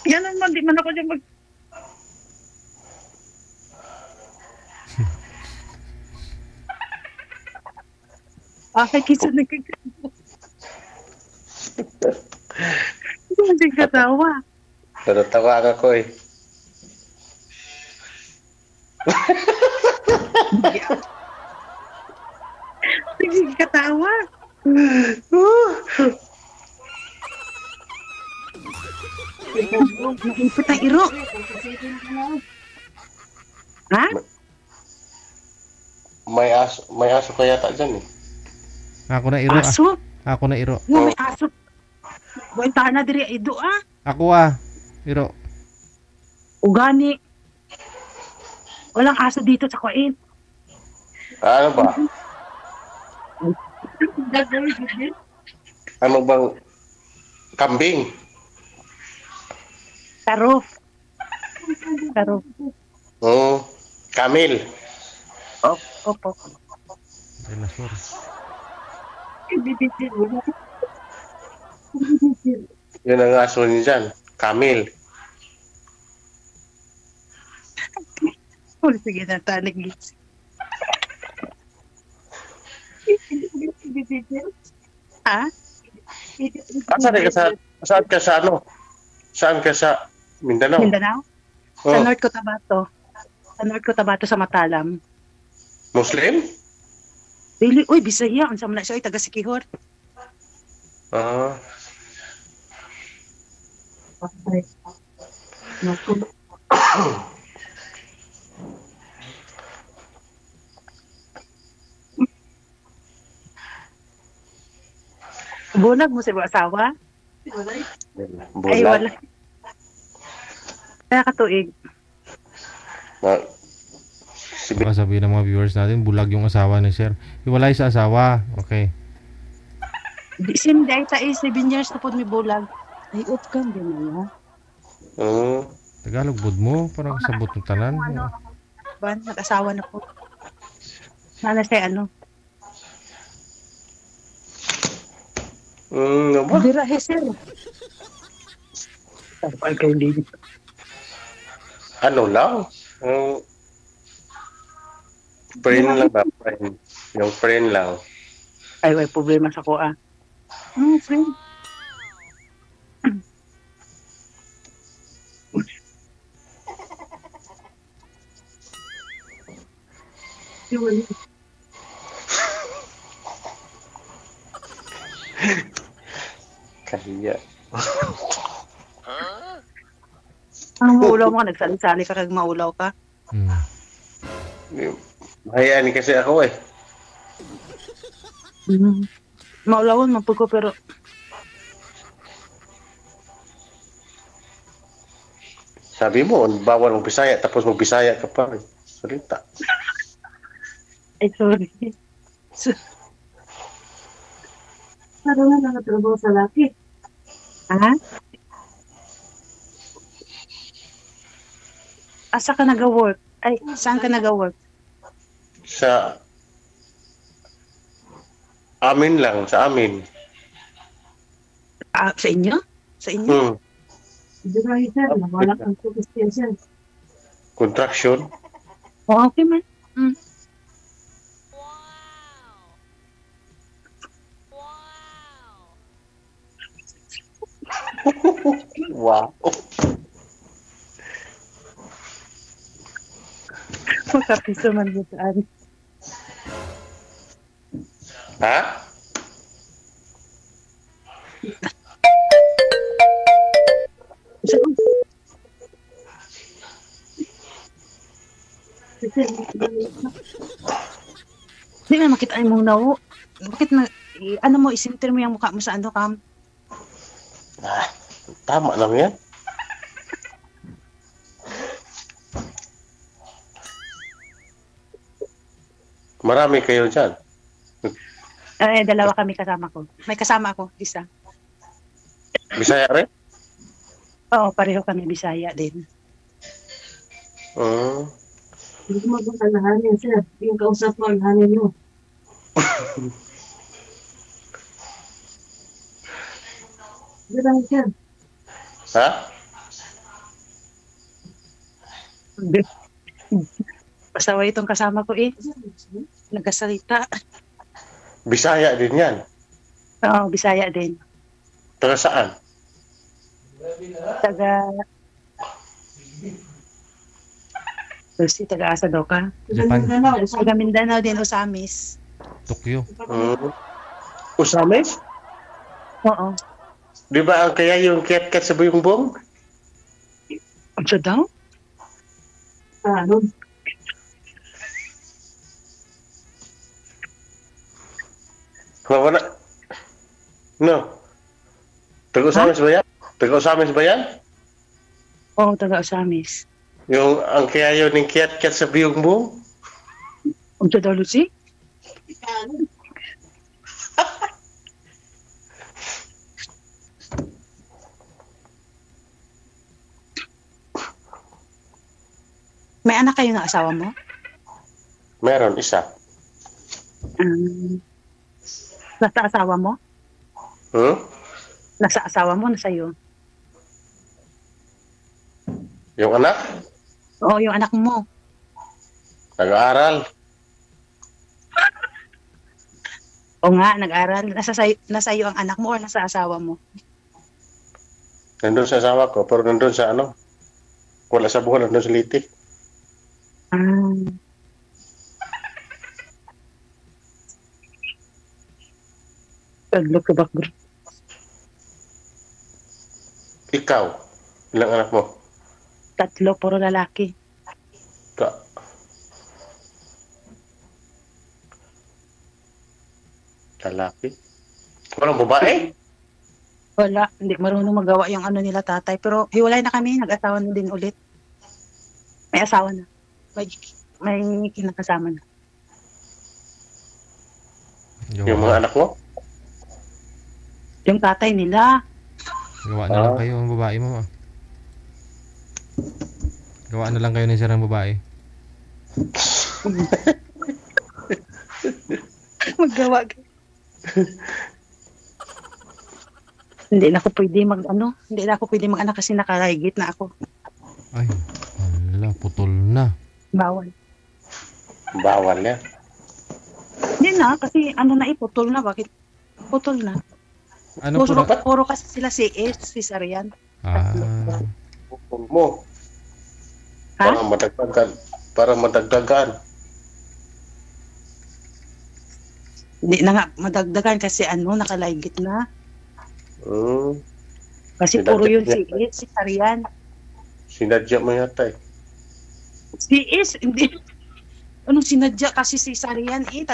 Yan naman, di man ako dyan mag... Kisa nagkakatawa. Hindi katawa. Natatawa ako eh. Hindi katawa. Naipit ang iro. Ha? May aso ka yata dyan eh. Ako na iro. Aso? Ako na iro. May aso. Buwan na diri ido Ako iro. Ugani. Walang aso dito sa Kuwait. Ano ba? Ano bang kambing? Taro. Kamil. Opo. Yun ang aso niya dyan. Kamil. Sige na, tanig. Ha? Saan ka sa ano? Saan ka sa Mindanao? Mindanao? Sa North Cotabato. Sa North Cotabato sa Matalam. Muslim? Dili, uy, Bisaya. Unsa man na siya, taga Sikihor. Okay. Bulag mo sa mga asawa? Bulag. Ay, wala. Kaya katuig. Baka sabihin ng mga viewers natin, bulag yung asawa ni Sir. Hiwalay sa asawa. Okay. Sinday tayo, 7 years na po may bulag. Ay, upkan din na Tagalog bud mo, parang sabot ng tanan. Ban, nag-asawa na po. Nala siya ano? Birahe, sir. Tapal kayo din. Ano lang? Friend lang ba? Friend. Yung friend lang. Ay, may problema sa ko, friend. Kaya. Ang maulaw mo, nagsali-sali ka kag maulaw ka. Hayaan kasi ako eh. Maulawon man po ko pero sabi mo, bawal mong Bisaya tapos mong Bisaya ka pa rin. Salita. Ay, sorry. Parang na nakatrabaho sa laki. Ha? Asa ka nag-work? Ay, saan ka nag-work? Sa amin lang, sa amin. Sa inyo? Sa inyo? Contraction? Oh, okay man. Wow. Makapiso man dito, Ari. Ha? Hindi na makita mong nawo. Bakit na, ano mo, isinter mo yung mukha mo sa ano, Kam? Tama lang yan. Marami kayo dyan. Dalawa kami kasama ko. May kasama ako, isa. Bisaya rin? Oo, pareho kami Bisaya din. Hindi ko magpapalahanin, sir. Yung kausap mo, alhanin mo. Dirang, sir. Ha? Pasaway itong kasama ko nagkasalita. Bisaya din yan? Oo, Bisaya din. Taga saan? Taga-asa daw ka? Japan. Taga Mindanao din, Osamis. Tokyo. Osamis? Oo. Di ba ang kaya yung cat sa buyong-bong? Ano daw? Ano? Wala. No. Taga-Osamis ba yan? Taga-Osamis ba yan? Oo, taga-Osamis. Yung ang kaya yun ng cat sa buyong-bong? Ano daw, Lucy? May anak kayo na asawa mo? Meron, isa. Nasa asawa mo? Nasa asawa mo, nasa iyo? Yung anak? Oo, yung anak mo. Nag-aaral. O nga, nag-aral. Nasa iyo ang anak mo o nasa asawa mo? Nandun sa asawa ko, pero nandun sa ano? Wala sa buhay, nandun sa Liti. Taglo ka ba? Ikaw, ilang anak mo? 3, puro lalaki. Lalaki? Walang babae? Wala, hindi marunong magawa yung ano nila tatay. Pero hiwalay na kami, nag-asawa na din ulit. May asawa na. May kinakasama na. Yung mga anak mo? Yung tatay nila. Gawa na lang kayo ng babae mo. Gawa na lang kayo ng sirang babae. Maggawa ka. Hindi na ako pwede hindi na ako pwede mag-anak kasi nakarigit na ako. Ay, wala, putol na. Bawal. Bawal yan. Hindi na, kasi putol na. Bakit? Putol na. Ano puro kasi sila cesarean. Putol mo. Ha? Para madagdagan. Hindi na nga madagdagan kasi nakalaigit na. Kasi Sinadya puro yun niya. cesarean. Sinadya mo yata eh. Hindi. Anong sinadya kasi cesarean 3.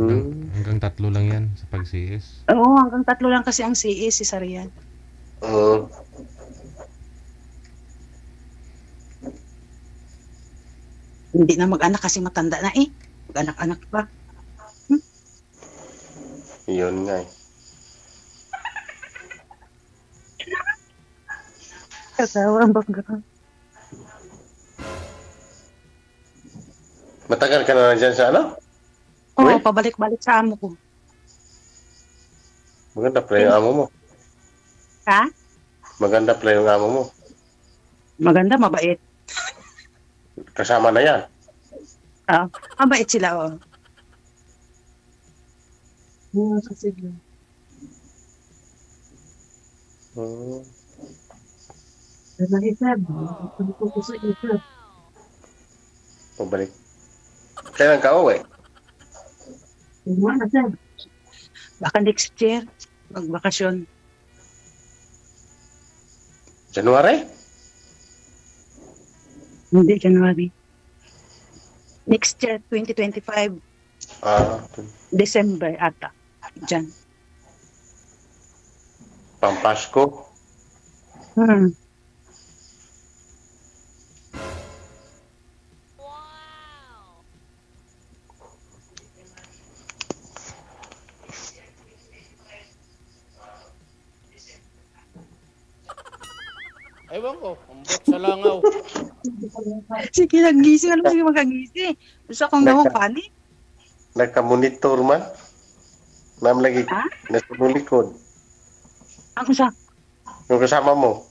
Hanggang 3 lang yan sa pag-CS. Oo, hanggang 3 lang kasi ang cesarean. Hindi na mag-anak kasi matanda na Mag-anak-anak pa. Yun nga eh. Kasawa ang bangga. Matagal ka na dyan sa ano? Oo, pabalik-balik sa amo ko. Maganda pala yung amo mo. Ha? Maganda pala yung amo mo. Maganda, mabait. Kasama na yan. Mabait sila, Kasi Pabalik. Kailan ka uwi? Baka next year, magbakasyon. January? Hindi, January. Next year, 2025. December ata. Diyan. Pampasko? Ewan ko, ambot sa langaw. Sige, nag-gising. Ano sige mag-gising? Gusto akong gawang panik. Nagka-monitor man? Nam lagi. Nasa mong likod. Ako sa? Yung kasama mo?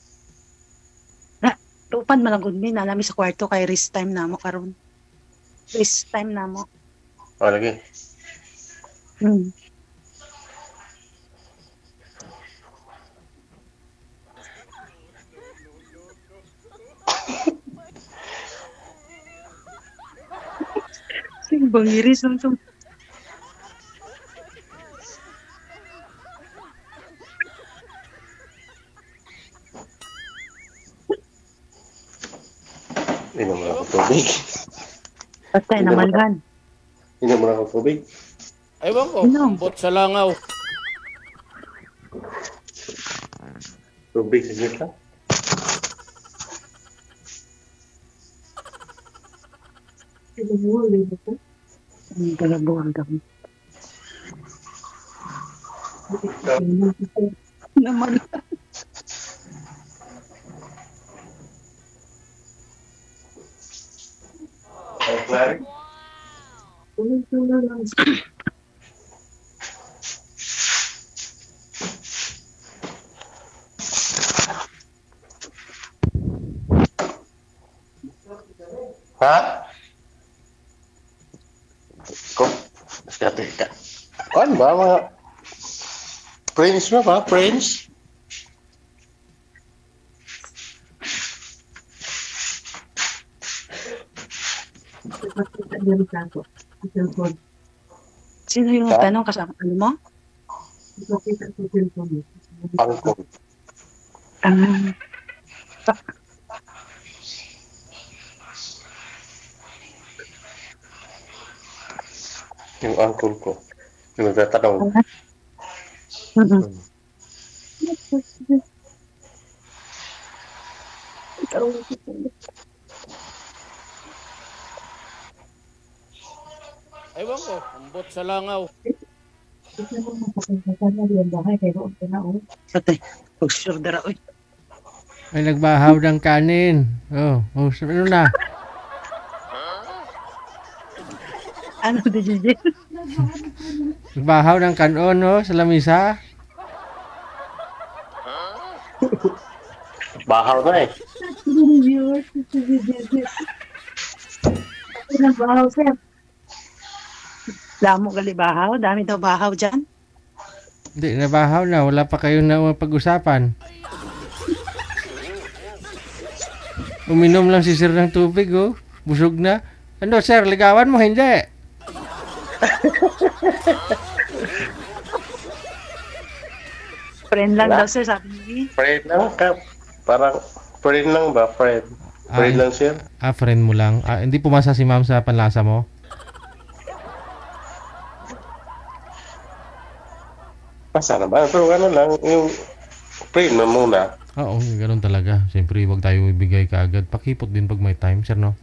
Tupan malagod min. Alami sa kwarto kay rest time na mo karon. Rest time na mo. Lagi. Sing bangiris langsung. Inom mo na ako tubig. Patay naman gan. Inom mo na ako tubig. Ewan ko, ambot sa langaw. Tubig sa gita. Galabuhan kami. Naman. Clary? Ha? Kung, dati ka. Ano ba, mga Prince na ba? Prince? Sino yung tanong kasama? Ano mo? Angkol. Yung uncle ko. Yung nagtatanong. Ewan ko, ambot sa langaw. Ate, pag-sure dara, oy. May nagbahaw ng kanin. Oh, ano na? Ano, DJ? Nagbahaw ng kanon, no? Sa lamisa. Bahaw na eh. Bahaw, sir. Damo gali bahaw? Dami daw bahaw dyan? Hindi, nabahaw na. Wala pa kayong na pag-usapan. Uminom lang si sir ng tubig, oh. Busog na. Ano, sir? Ligawan mo? Hindi. Friend lang daw, sir, sabi niya. Friend lang ka. Parang friend lang ba? Friend. Friend lang sir. Friend mo lang. Hindi pumasa si ma'am sa panlasa mo? Pasa na ba? Pero ano lang, yung friend mo muna. Oo, ganun talaga. Siyempre, huwag tayo ibigay kaagad. Pakipot din pag may time, sir, no?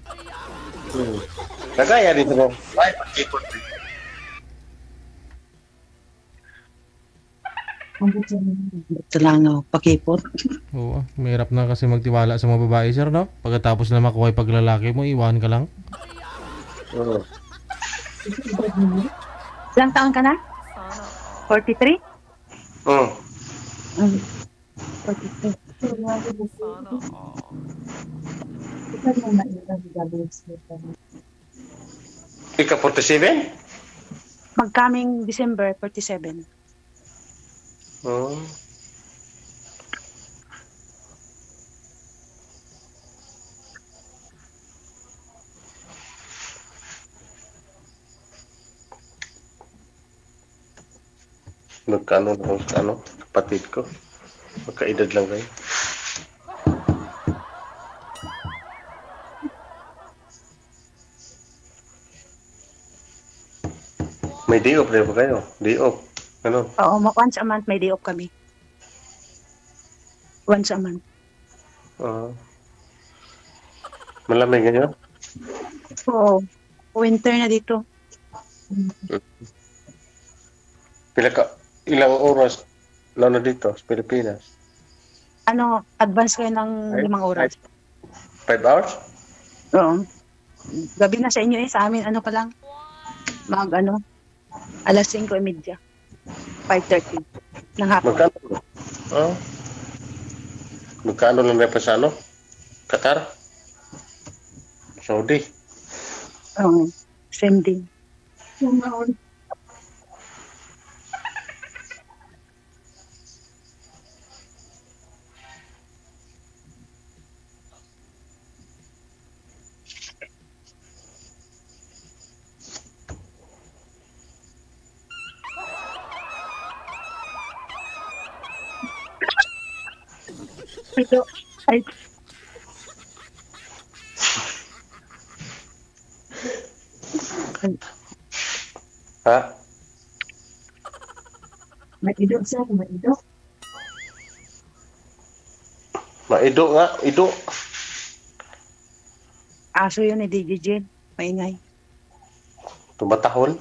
Nagaya din mo. Ay, pakipot din. Sa langaw, pakipot. Oo, mahirap na kasi magtiwala sa mga babae, sir, no? Pagkatapos na makuha yung paglalaki mo, iwan ka lang. Ilang taon ka na? 43? 43. Ika 47? Magkaming December 47. Magkano lang sa kapatid ko. Magkaedad lang kayo. May day off rin ba kayo? Day off. Ano? Oo, once a month may day off kami. Once a month. Malamig ganyan? Oo. Winter na dito. Ilang oras na dito sa Pilipinas? Ano, advance kayo ng 5 oras. 5 hours? Oo. Gabi na sa inyo sa amin ano pa lang. Alas 5:30. 5:30 ng hapon. Magkano lang na pa sa Qatar? Saudi? Oo. Same din. Ito, ay. Ha? Maidok siya, maidok. Maidok nga, idok. Aso yun ni DJ Jen. Maingay. Tumatahol?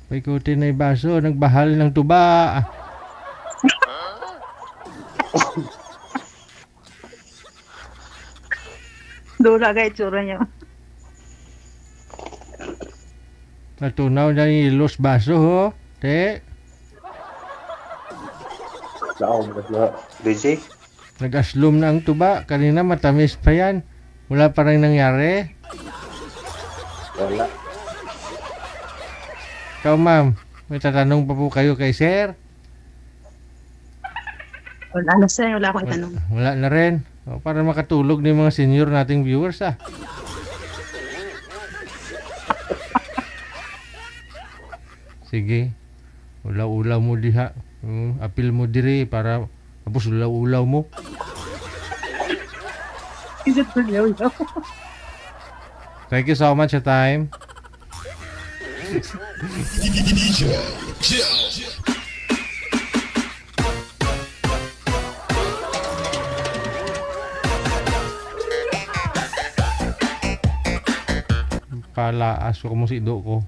Paikutin na yung baso, nagbahal ng tuba. Dula ka itsura niya. Natunaw na ni Los Baso, ho? Te? DJ? Nag-aslum na ang tuba. Kanina matamis pa yan. Wala pa rin nangyari. Wala. Ikaw, ma'am, may tatanong pa po kayo kay sir? Wala na sir, wala akong tanong. Wala na rin. O, para makatulog ng mga senior nating viewers, ah. Sige. Ulaw-ulaw mo diha. Apil mo diri para tapos ulaw-ulaw mo. Is it ulaw? Thank you so much sa time. DJ Jill. Palaas ko mo si Ido ko.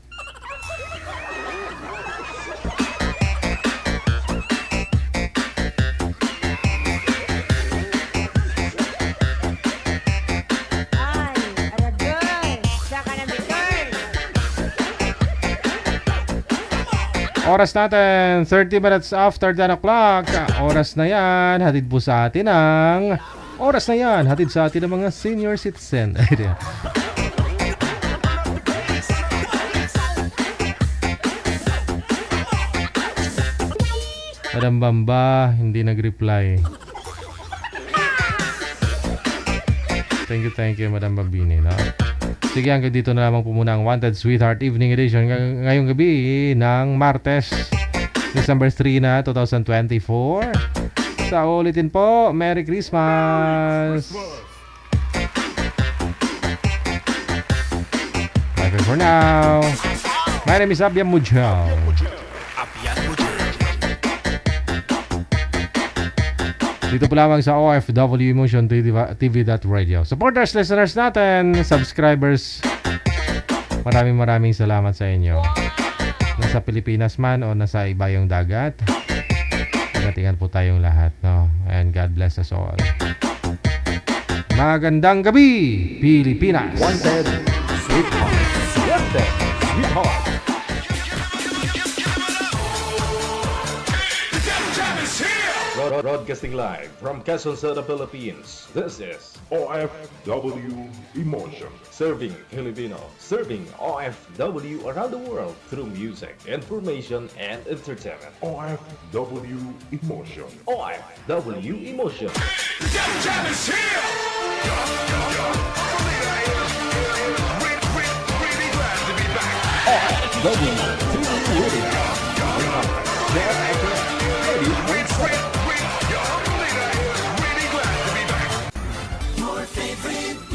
Oras natin, 30 minutes after 10 o'clock. Oras na yan, hatid po sa atin ang... Oras na yan, hatid sa atin ng mga senior citizen. Madam Bamba, hindi nag-reply. Thank you, Madam Babini. No? Sige, hanggang dito na lamang po muna ang Wanted Sweetheart Evening Edition ngayong gabi ng Martes, December 3 na 2024. Sa ulitin po, Merry Christmas! Bye for now. My name is Abian Mujal. Dito po lamang sa OFW Emotion TV.radio. Supporters, listeners natin, subscribers, maraming salamat sa inyo. Nasa Pilipinas man o nasa iba yung dagat, ingat-ingat po tayong lahat, no? And God bless us all. Magandang gabi, Pilipinas! Wanted Sweetheart. Wanted Sweetheart. Broadcasting live from Quezon City, Philippines. This is OFW Emotion. Serving Filipino, serving OFW around the world through music, information, and entertainment. OFW Emotion. OFW Emotion. Your favorite